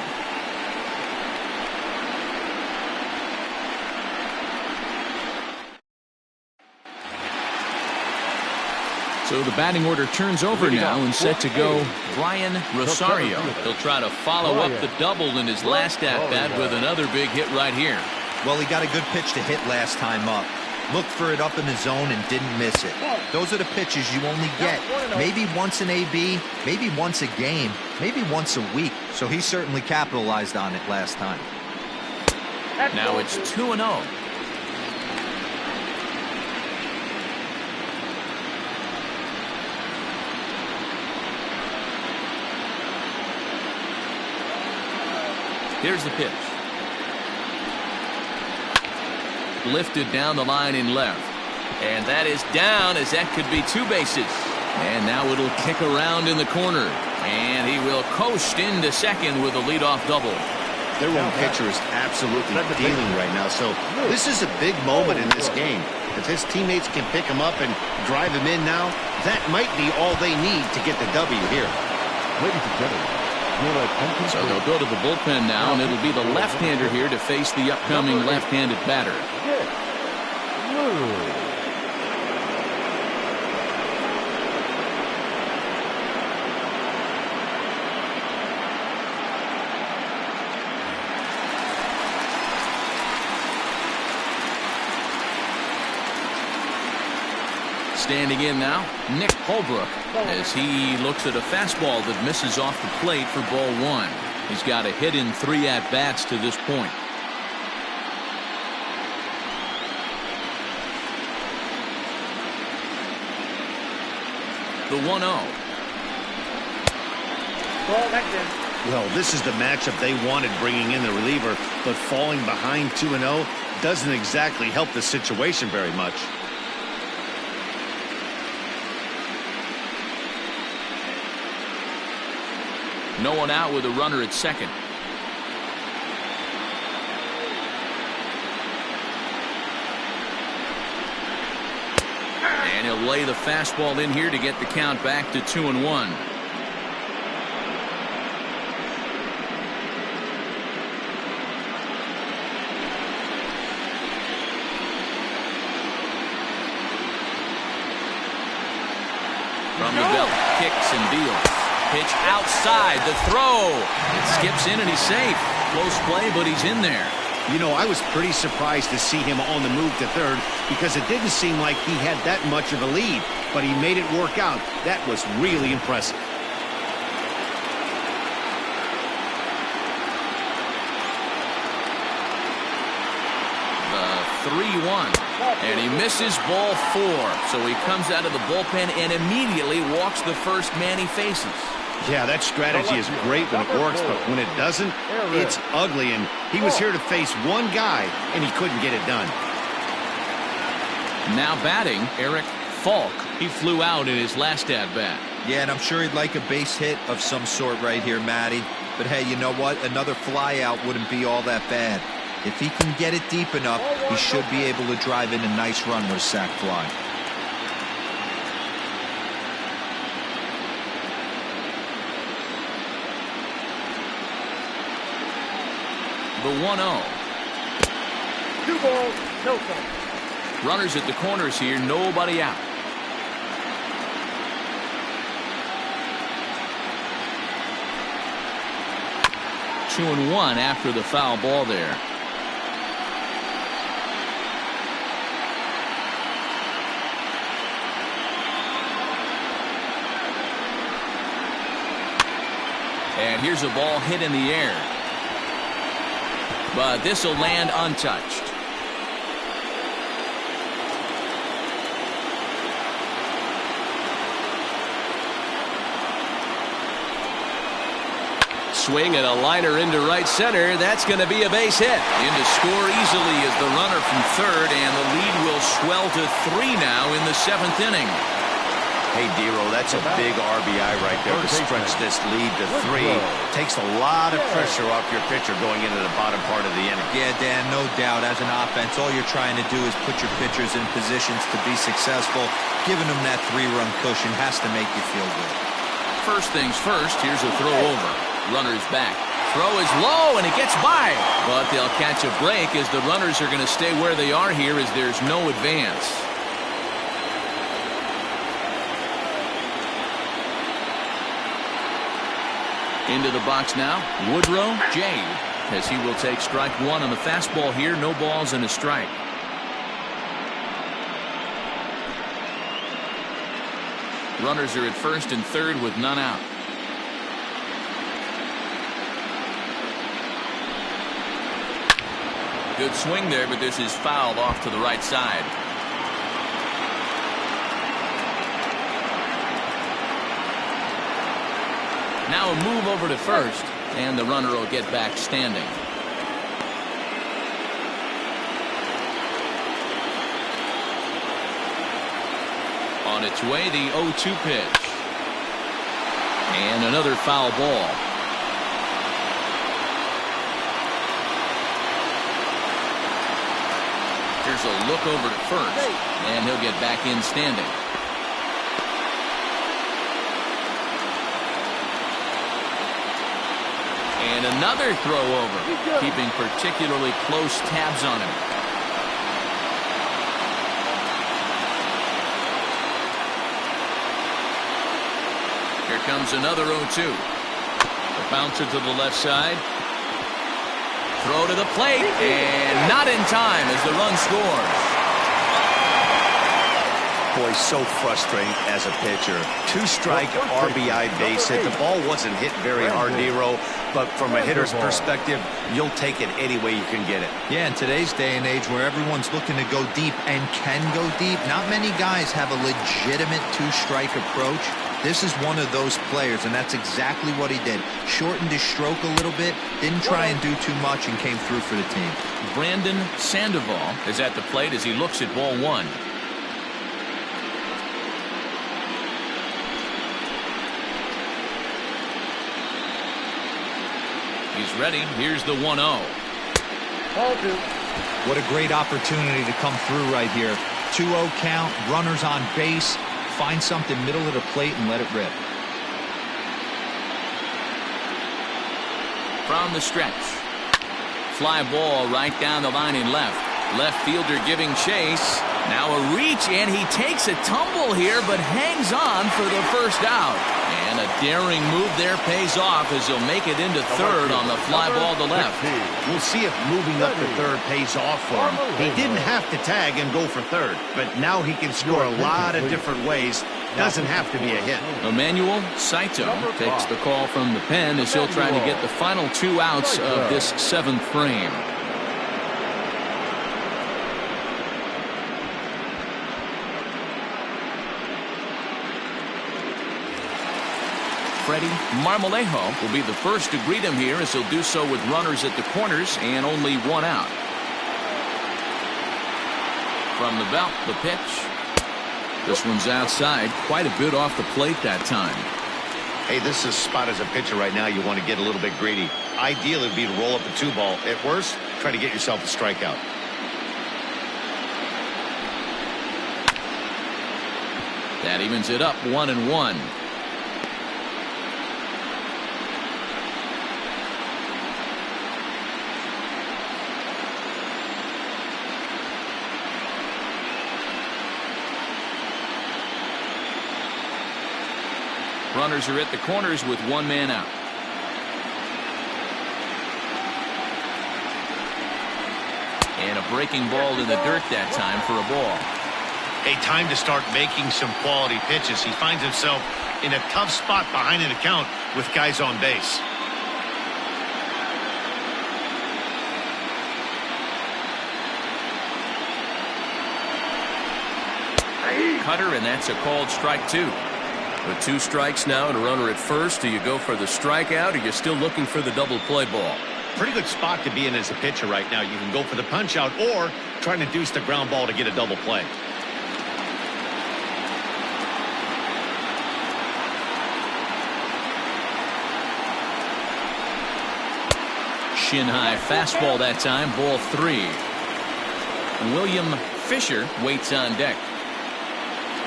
So the batting order turns over now and set to go Brian Rosario. He'll try to follow up the double in his last at-bat with another big hit right here. Well, he got a good pitch to hit last time up. Looked for it up in the zone and didn't miss it. Those are the pitches you only get maybe once in AB, maybe once a game, maybe once a week. So he certainly capitalized on it last time. Now it's 2-0. Here's the pitch. Lifted down the line in left. And that is down, as that could be 2 bases. And now it'll kick around in the corner. And he will coast into second with a leadoff double. Their own pitcher is absolutely dealing right now. So this is a big moment in this game. If his teammates can pick him up and drive him in now, that might be all they need to get the W here. Ladies and gentlemen, so they'll go to the bullpen now, and it'll be the left-hander here to face the upcoming left-handed batter. Standing in now, Nick Holbrook, as he looks at a fastball that misses off the plate for ball one. He's got a hit in 3 at-bats to this point. The 1-0. Well, this is the matchup they wanted, bringing in the reliever, but falling behind 2-0 doesn't exactly help the situation very much. No one out with a runner at second. And he'll lay the fastball in here to get the count back to 2-1. From the belt, kicks and deals. Pitch outside, the throw. It skips in and he's safe. Close play, but he's in there. You know, I was pretty surprised to see him on the move to third because it didn't seem like he had that much of a lead, but he made it work out. That was really impressive. The 3-1. And he misses ball 4. So he comes out of the bullpen and immediately walks the first man he faces. Yeah, that strategy is great when it works, but when it doesn't, it's ugly. And he was here to face one guy, and he couldn't get it done. Now batting, Eric Falk. He flew out in his last at-bat. Yeah, and I'm sure he'd like a base hit of some sort right here, Matty. But hey, you know what? Another fly out wouldn't be all that bad. If he can get it deep enough, he should be able to drive in a nice run with a sac fly. The 1-0. 2 balls, no strikes. Runners at the corners here, nobody out. Two and 1 after the foul ball there. And here's a ball hit in the air. But this will land untouched. Swing and a liner into right center. That's going to be a base hit. In to score easily is the runner from third, and the lead will swell to 3 now in the 7th inning. Hey, Dero, that's a big RBI right there to stretch this lead to 3. Takes a lot of pressure off your pitcher going into the bottom part of the inning. Yeah, Dan, no doubt. As an offense, all you're trying to do is put your pitchers in positions to be successful. Giving them that 3-run cushion has to make you feel good. First things first, here's a throw over. Runner's back. Throw is low, and it gets by. But they'll catch a break as the runners are going to stay where they are here as there's no advance. Into the box now, Woodrow Jade, as he will take strike 1 on the fastball here. No balls and a strike. Runners are at first and third with none out. Good swing there, but this is fouled off to the right side. Now a move over to first, and the runner will get back standing. On its way, the 0-2 pitch. And another foul ball. Here's a look over to first, and he'll get back in standing. And another throw over, keeping particularly close tabs on him. Here comes another 0-2. The bouncer to the left side. Throw to the plate, and not in time as the run scores. Boy, so frustrating as a pitcher. 2-strike RBI base hit. The ball wasn't hit very hard, Nero, but from a hitter's perspective, you'll take it any way you can get it. Yeah, in today's day and age where everyone's looking to go deep and can go deep, not many guys have a legitimate 2-strike approach. This is one of those players, and that's exactly what he did. Shortened his stroke a little bit, didn't try and do too much, and came through for the team. Brandon Sandoval is at the plate as he looks at ball one. He's ready. Here's the 1-0. What a great opportunity to come through right here. 2-0 count, runners on base. Find something middle of the plate and let it rip. From the stretch. Fly ball right down the line in left. Left fielder giving chase. Now a reach, and he takes a tumble here, but hangs on for the first out. And a daring move there pays off as he'll make it into third on the fly ball to left. We'll see if moving up to third pays off for him. He didn't have to tag and go for third, but now he can score a lot of different ways. Doesn't have to be a hit. Emmanuel Saito takes the call from the pen as he'll try to get the final 2 outs of this 7th frame. Freddie Marmalejo will be the first to greet him here as he'll do so with runners at the corners and only 1 out. From the belt, the pitch. This one's outside, quite a bit off the plate that time. Hey, this is a spot as a pitcher right now. You want to get a little bit greedy. Ideally, it would be to roll up a 2-ball. At worst, try to get yourself a strikeout. That evens it up 1-1. Runners are at the corners with 1 man out. And a breaking ball to the dirt that time for a ball. A time to start making some quality pitches. He finds himself in a tough spot behind an account with guys on base. Cutter, and that's a called strike 2. With 2 strikes now and a runner at first, do you go for the strikeout or you're still looking for the double play ball? Pretty good spot to be in as a pitcher right now. You can go for the punch out or try to deuce the ground ball to get a double play. Shin high fastball that time, ball 3. William Fisher waits on deck.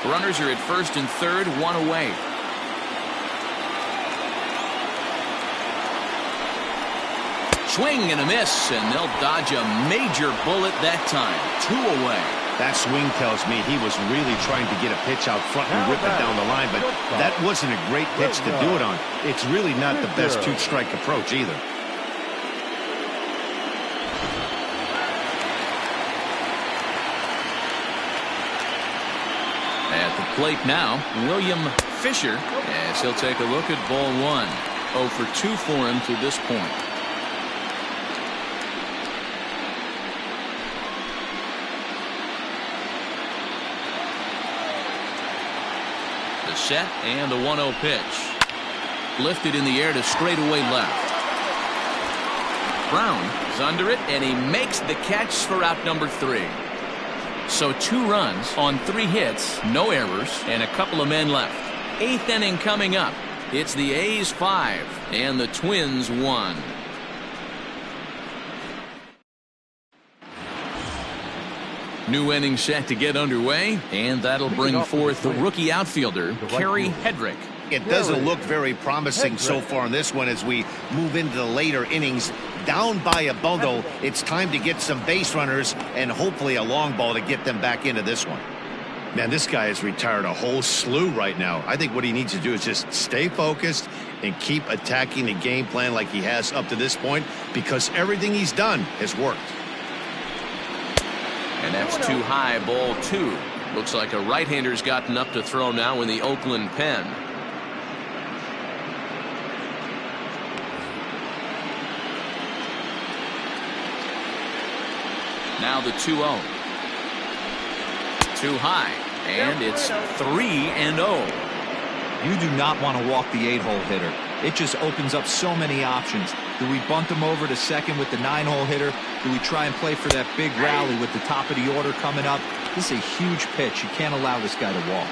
Runners are at first and third, 1 away. Swing and a miss, and they'll dodge a major bullet that time. 2 away. That swing tells me he was really trying to get a pitch out front and rip it down the line, but that wasn't a great pitch to do it on. It's really not the best 2-strike approach either. At the plate now, William Fisher, as he'll take a look at ball 1. 0 for 2 for him to this point. The set and the 1-0 pitch. Lifted in the air to straightaway left. Brown is under it, and he makes the catch for out number 3. So 2 runs on 3 hits, no errors, and a couple of men left. 8th inning coming up. It's the A's 5 and the Twins 1. New inning set to get underway, and that'll bring forth the rookie outfielder, Carrie Hedrick. It doesn't look very promising so far in this one as we move into the later innings. Down by a bundle, it's time to get some base runners and hopefully a long ball to get them back into this one. Man, this guy has retired a whole slew right now. I think what he needs to do is just stay focused and keep attacking the game plan like he has up to this point, because everything he's done has worked. And that's too high, ball 2. Looks like a right-hander's gotten up to throw now in the Oakland pen. Now the 2-0. Too high, and it's 3-0. You do not want to walk the 8-hole hitter. It just opens up so many options. Do we bunt him over to second with the 9-hole hitter? Do we try and play for that big rally with the top of the order coming up? This is a huge pitch. You can't allow this guy to walk.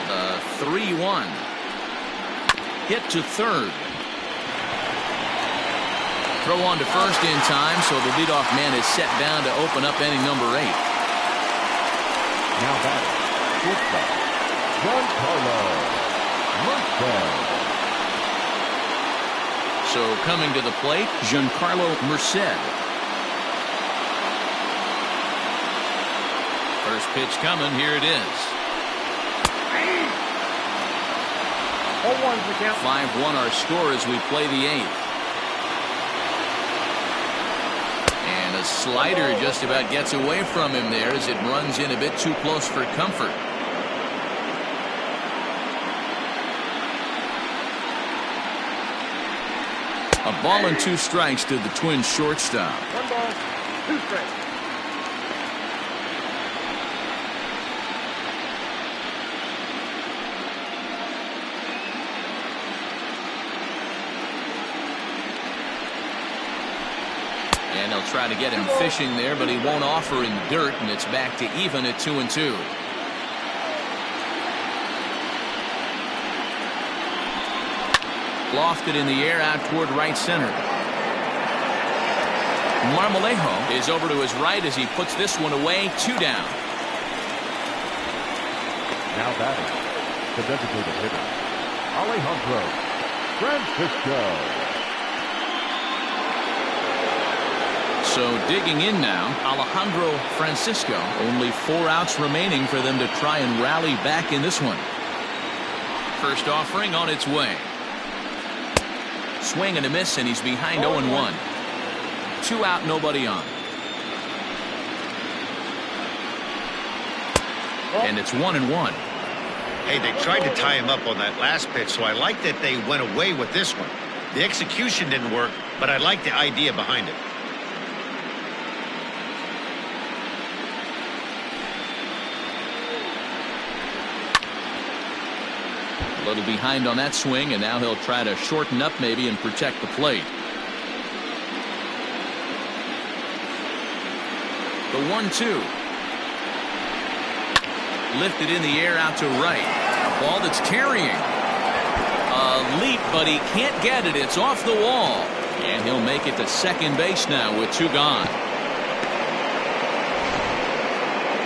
The 3-1. Hit to third. Throw on to first in time, so the leadoff man is set down to open up inning number 8. Now batting, shortstop, Giancarlo Merced. So coming to the plate, Giancarlo Merced. First pitch coming, here it is. 0-1's the count. 5-1 our score as we play the 8th. And a slider just about gets away from him there as it runs in a bit too close for comfort. A ball and 2 strikes to the Twins shortstop. 1 ball, 2 strikes. And they'll try to get him fishing there, but he won't offer in dirt, and it's back to even at 2-2. Lofted in the air out toward right center. Marmalejo is over to his right as he puts this one away. 2 down. Now batting, the designated hitter, Alejandro Francisco. So digging in now, Alejandro Francisco. Only 4 outs remaining for them to try and rally back in this one. First offering on its way. Swing and a miss, and he's behind 0-1. 2 out, nobody on. And it's 1-1. Hey, they tried to tie him up on that last pitch, so I like that they went away with this one. The execution didn't work, but I like the idea behind it. A little behind on that swing, and now he'll try to shorten up maybe and protect the plate. The 1-2. Lifted in the air out to right. A ball that's carrying. A leap, but he can't get it. It's off the wall. And he'll make it to second base now with 2 gone.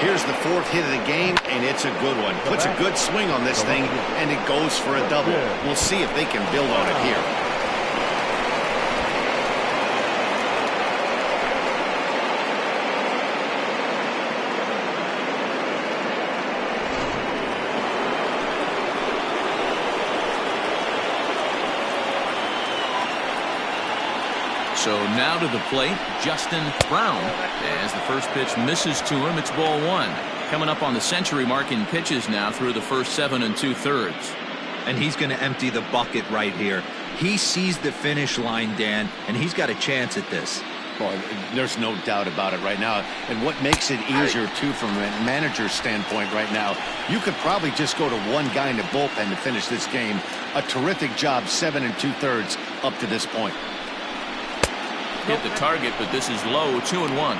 Here's the 4th hit of the game, and it's a good one. Puts a good swing on this thing, and it goes for a double. We'll see if they can build on it here. So now to the plate, Justin Brown. As the first pitch misses to him, it's ball 1. Coming up on the century mark in pitches now through the first 7 2/3. And he's going to empty the bucket right here. He sees the finish line, Dan, and he's got a chance at this. Well, there's no doubt about it right now. And what makes it easier, too, from a manager's standpoint right now, you could probably just go to one guy in the bullpen to finish this game. A terrific job, 7 2/3 up to this point. Hit the target, but this is low, 2-1.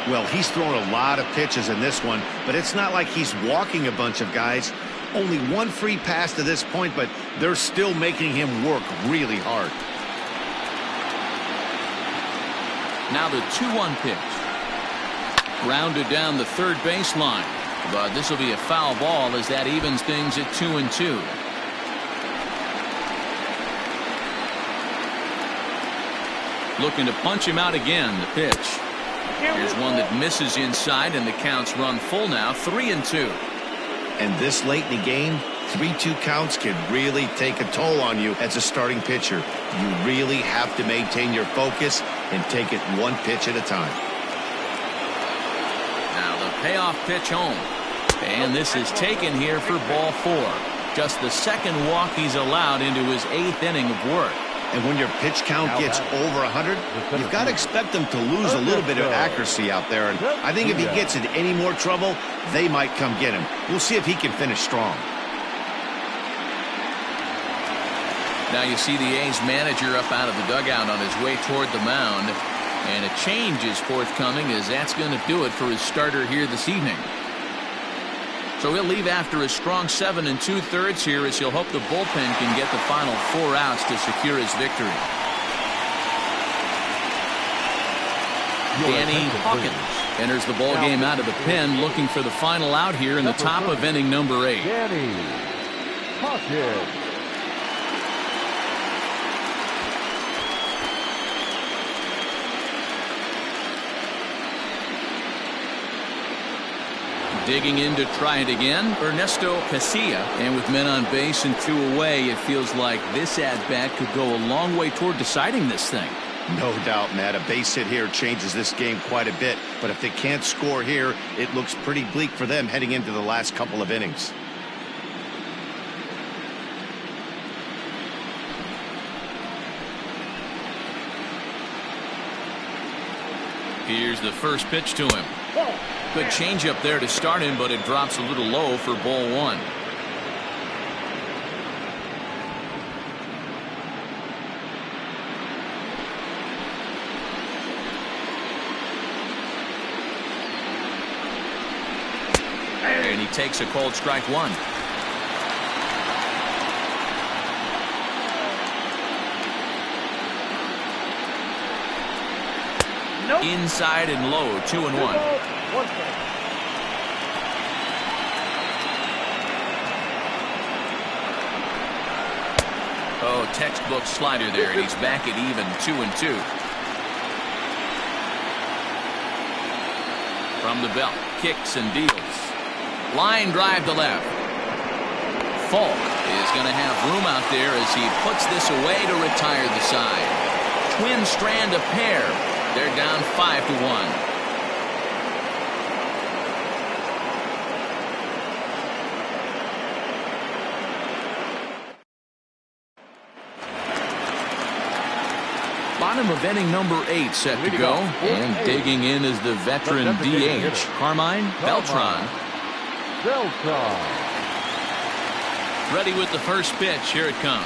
Well, he's thrown a lot of pitches in this one, but it's not like he's walking a bunch of guys. Only one free pass to this point, but they're still making him work really hard. Now the 2-1 pitch. Grounded down the third baseline. But this will be a foul ball as that evens things at 2-2. Looking to punch him out again. The pitch. Here's one that misses inside, and the count's run full now, 3-2. And this late in the game, 3-2 counts can really take a toll on you as a starting pitcher. You really have to maintain your focus and take it one pitch at a time. Now the payoff pitch home. And this is taken here for ball 4. Just the second walk he's allowed into his 8th inning of work. And when your pitch count gets over 100, you've got to expect them to lose a little bit of accuracy out there. And I think if he gets in any more trouble, they might come get him. We'll see if he can finish strong. Now you see the A's manager up out of the dugout on his way toward the mound. And a change is forthcoming, as that's going to do it for his starter here this evening. So he'll leave after a strong 7 2/3 here, as he'll hope the bullpen can get the final 4 outs to secure his victory. Danny Hawkins enters the ball game out of the pen, looking for the final out here in the top of inning number 8. Danny Hawkins. Digging in to try it again, Ernesto Casilla. And with men on base and 2 away, it feels like this at-bat could go a long way toward deciding this thing. No doubt, Matt. A base hit here changes this game quite a bit. But if they can't score here, it looks pretty bleak for them heading into the last couple of innings. Here's the first pitch to him. Good changeup there to start him, but it drops a little low for ball 1. And he takes a cold strike 1. Nope. Inside and low, 2-1. Oh, textbook slider there, and he's back at even, 2-2. From the belt, kicks and deals. Line drive to left. Falk is going to have room out there as he puts this away to retire the side. Twin strand a pair. They're down 5-1. Bottom of inning number 8 set to go. And digging in is the veteran DH, Carmine Beltran. Ready with the first pitch. Here it comes.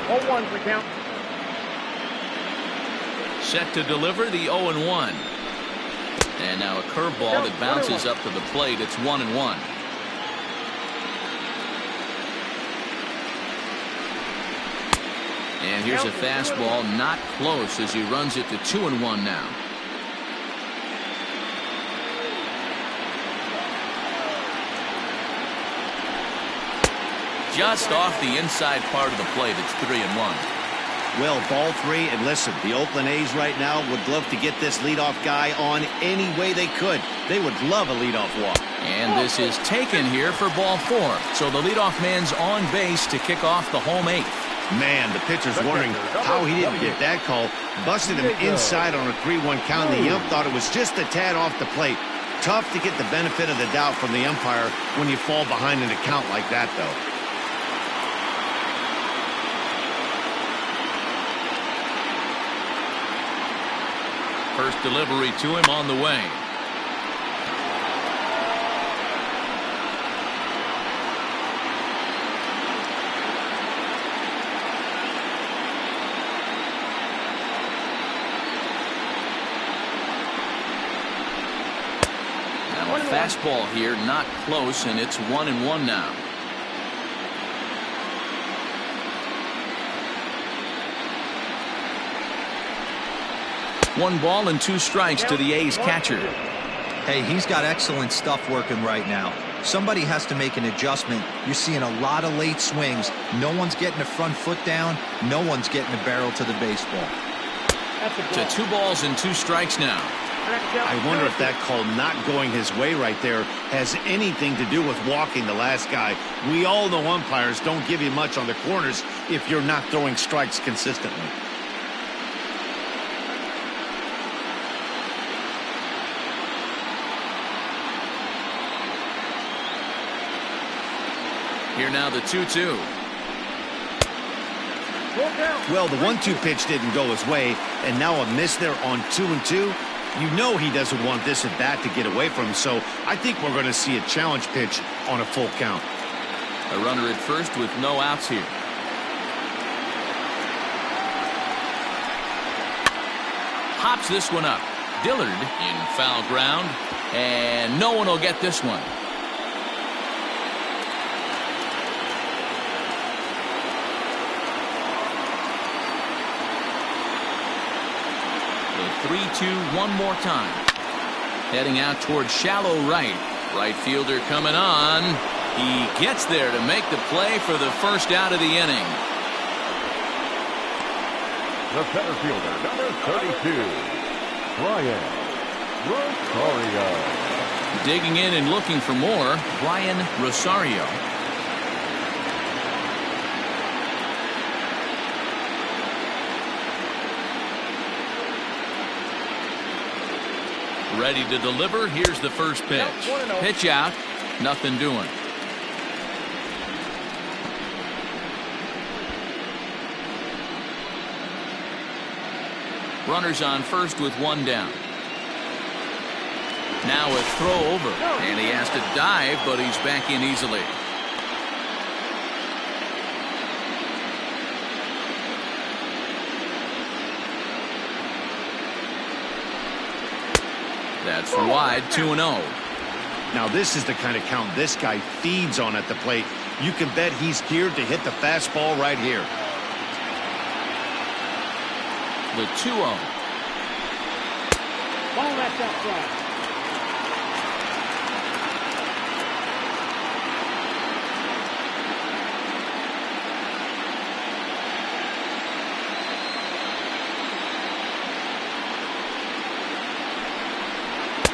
0-1 for count. Set to deliver the 0-1. And now a curveball that bounces up to the plate. It's 1-1. And here's a fastball, not close, as he runs it to 2-1 now. Just off the inside part of the plate. It's 3-1. Well, ball 3, and listen, the Oakland A's right now would love to get this leadoff guy on any way they could. They would love a leadoff walk. And this is taken here for ball 4. So the leadoff man's on base to kick off the home 8th. Man, the pitcher's wondering how he didn't get that call. Busted him inside on a 3-1 count. The ump thought it was just a tad off the plate. Tough to get the benefit of the doubt from the umpire when you fall behind in a count like that, though. First delivery to him on the way. Fastball here, not close, and it's 1-1 now. One ball and 2 strikes to the A's catcher. Hey, he's got excellent stuff working right now. Somebody has to make an adjustment. You're seeing a lot of late swings. No one's getting the front foot down. No one's getting the barrel to the baseball. To 2 balls and 2 strikes now. I wonder if that call not going his way right there has anything to do with walking the last guy. We all know umpires don't give you much on the corners if you're not throwing strikes consistently. Here now the 2-2. Well, the 1-2 pitch didn't go his way, and now a miss there on 2-2. You know he doesn't want this at bat to get away from him, so I think we're going to see a challenge pitch on a full count. A runner at first with no outs here. Hops this one up. Dillard in foul ground, and no one will get this one. The 3-2 one more time. Heading out towards shallow right. Right fielder coming on. He gets there to make the play for the first out of the inning. The center fielder, number 32, Brian Rosario. Digging in and looking for more, Brian Rosario. Ready to deliver. Here's the first pitch. Pitch out. Nothing doing. Runners on first with 1 down. Now a throw over, and he has to dive, but he's back in easily. That's wide, 2-0. Now this is the kind of count this guy feeds on at the plate. You can bet he's geared to hit the fastball right here. The 2-0. Ball left outside.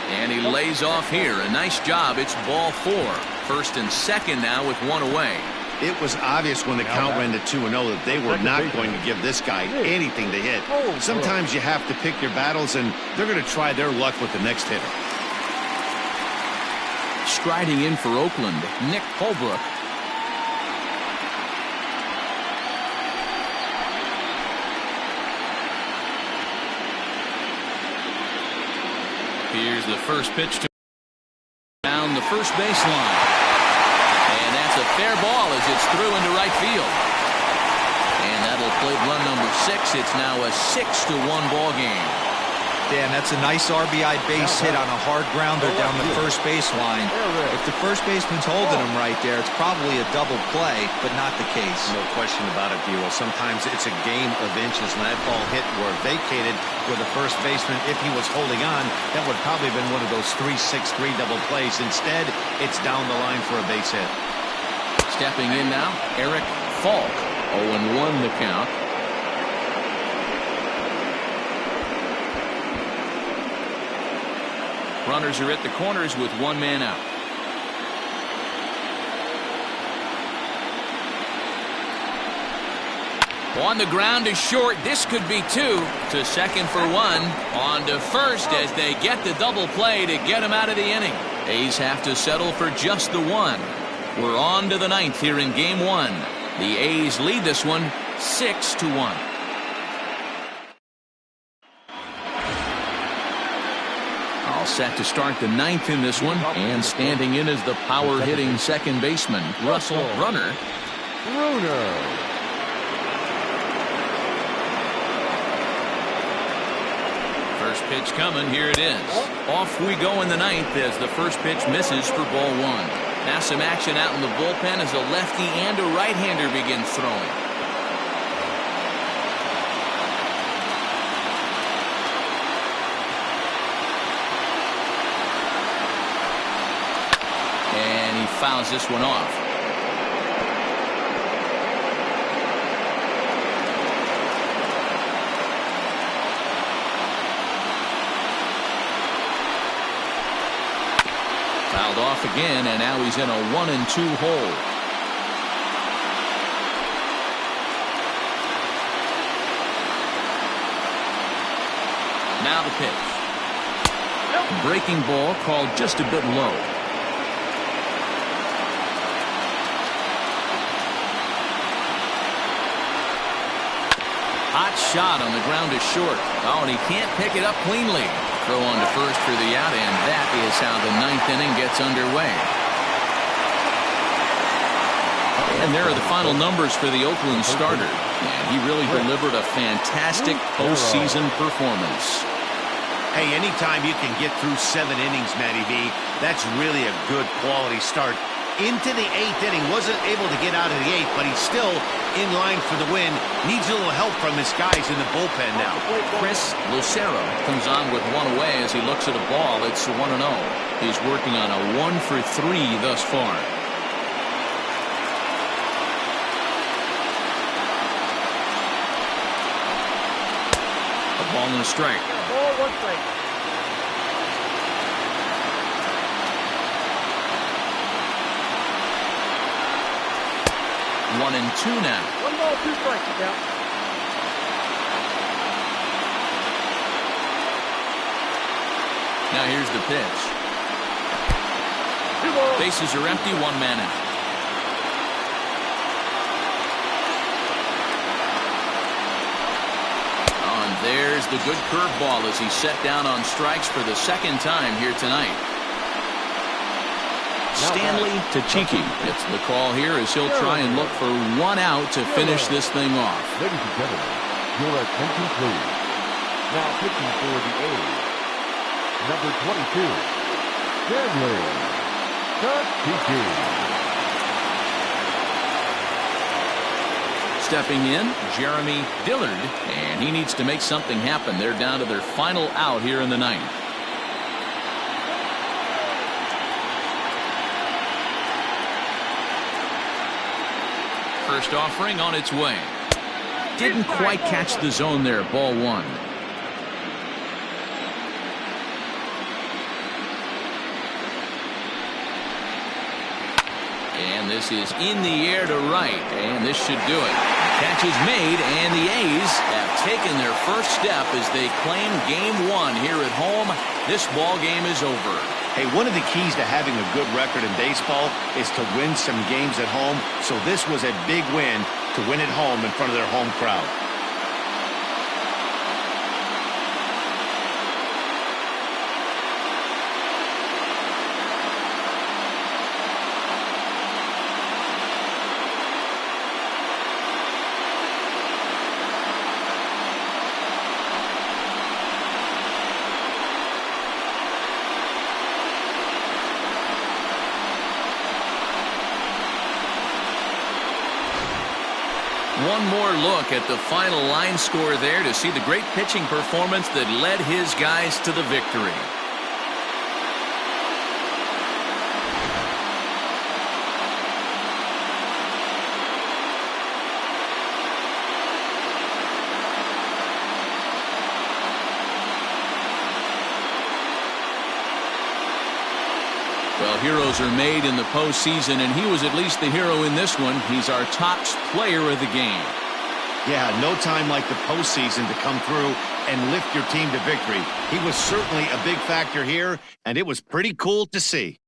And he lays off here. A nice job. It's ball 4. First and second now with 1 away. It was obvious when the count ran to 2-0 that they were not going to give this guy anything to hit. Sometimes you have to pick your battles, and they're going to try their luck with the next hitter. Striding in for Oakland, Nick Holbrook. Here's the first pitch to down the first baseline. And that's a fair ball as it's through into right field. And that'll play run number 6. It's now a 6-1 ball game. Dan, that's a nice RBI base hit on a hard grounder down the first baseline. If the first baseman's holding him right there, it's probably a double play, but not the case. No question about it, Buell. Sometimes it's a game of inches, and that ball hit were vacated with the first baseman. If he was holding on, that would probably have been one of those 3-6-3 double plays. Instead, it's down the line for a base hit. Stepping in now, Eric Falk. 0-1 the count. Runners are at the corners with 1 man out. On the ground is short. This could be 2. To second for 1. On to first as they get the double play to get him out of the inning. A's have to settle for just the 1. We're on to the 9th here in game 1. The A's lead this one 6-1. All set to start the 9th in this one, and standing in is the power-hitting second baseman, Russell Runner. First pitch coming. Here it is. Off we go in the ninth as the first pitch misses for ball one. Now some action out in the bullpen as a lefty and a right-hander begin throwing. And he fouls this one off. Fouled off again, and now he's in a 1-2 hole. Now the pitch. Breaking ball called just a bit low. Hot shot on the ground is short. Oh, and he can't pick it up cleanly. Throw on to first for the out, and that is how the ninth inning gets underway. And there are the final numbers for the Oakland starter. And he really delivered a fantastic postseason performance. Hey, anytime you can get through 7 innings, Matty V, that's really a good quality start. Into the 8th inning, wasn't able to get out of the 8th, but he's still in line for the win. Needs a little help from his guys in the bullpen now. Lucero comes on with one away as he looks at a ball. It's 1-0. He's working on a 1 for 3 thus far. A ball and a strike. Ball, 1 strike. One and two now. 1 ball, 2 strikes. Count. Now here's the pitch. 2 balls. Bases are empty, 1 man out. Oh, and there's the good curveball as he's set down on strikes for the second time here tonight. Stanley Tachiki gets the call here as he'll try and look for 1 out to finish this thing off. Ladies and gentlemen, your attention please. Now pitching for the A's, number 22, Stanley Tachiki. Stepping in, Jeremy Dillard, and he needs to make something happen. They're down to their final out here in the ninth. First offering on its way. Didn't quite catch the zone there. Ball 1. And this is in the air to right, and this should do it. Catch is made, and the A's have taken their first step as they claim game 1 here at home. This ball game is over. Hey, one of the keys to having a good record in baseball is to win some games at home. So this was a big win to win at home in front of their home crowd. One more look at the final line score there to see the great pitching performance that led his guys to the victory. Well, heroes are made in the postseason, and he was at least the hero in this one. He's our top player of the game. Yeah, no time like the postseason to come through and lift your team to victory. He was certainly a big factor here, and it was pretty cool to see.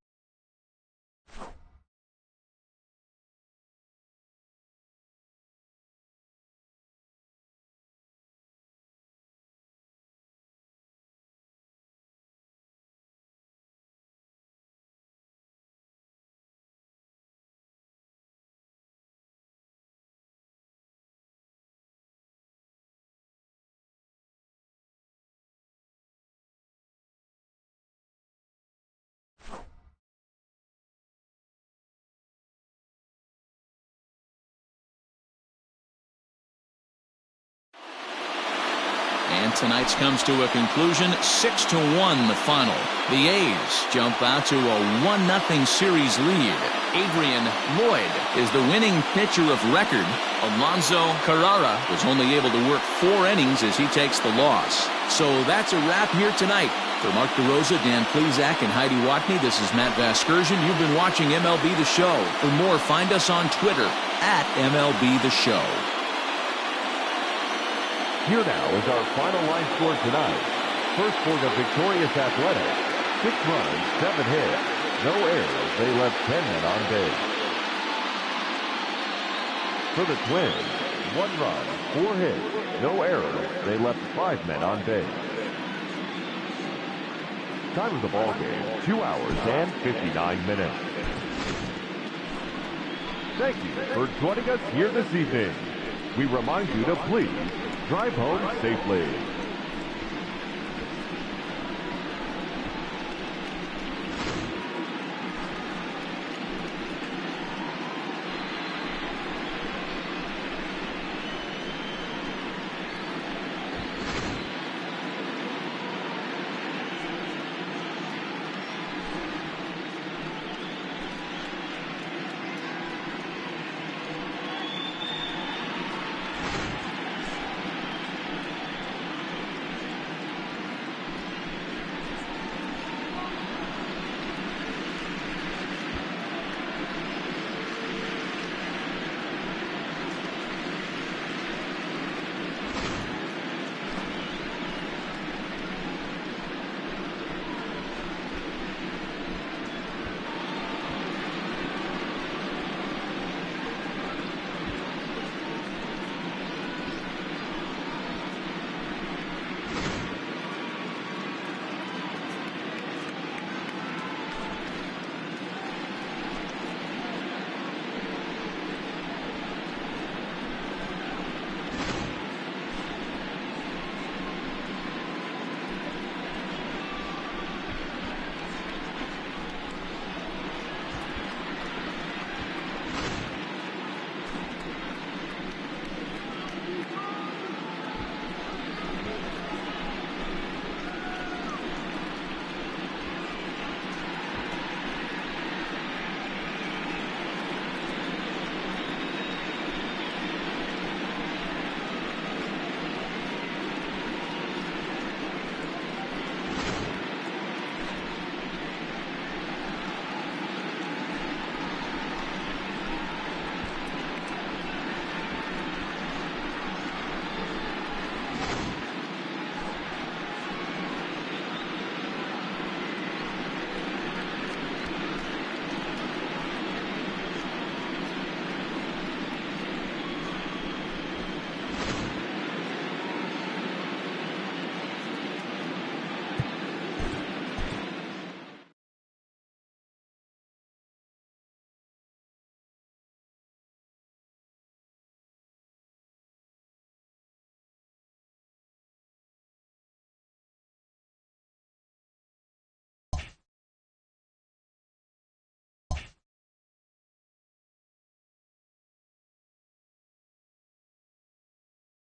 And tonight's comes to a conclusion, 6-1 the final. The A's jump out to a 1-0 series lead. Adrian Lloyd is the winning pitcher of record. Alonso Carrara was only able to work 4 innings as he takes the loss. So that's a wrap here tonight. For Mark DeRosa, Dan Plesac, and Heidi Watney, this is Matt Vasgersian. You've been watching MLB The Show. For more, find us on Twitter @MLB The Show. Here now is our final line score tonight. First for the victorious Athletics, 6 runs, 7 hits, no errors. They left 10 men on base. For the Twins, 1 run, 4 hits, no errors. They left 5 men on base. Time of the ball game, 2 hours and 59 minutes. Thank you for joining us here this evening. We remind you to please drive home safely.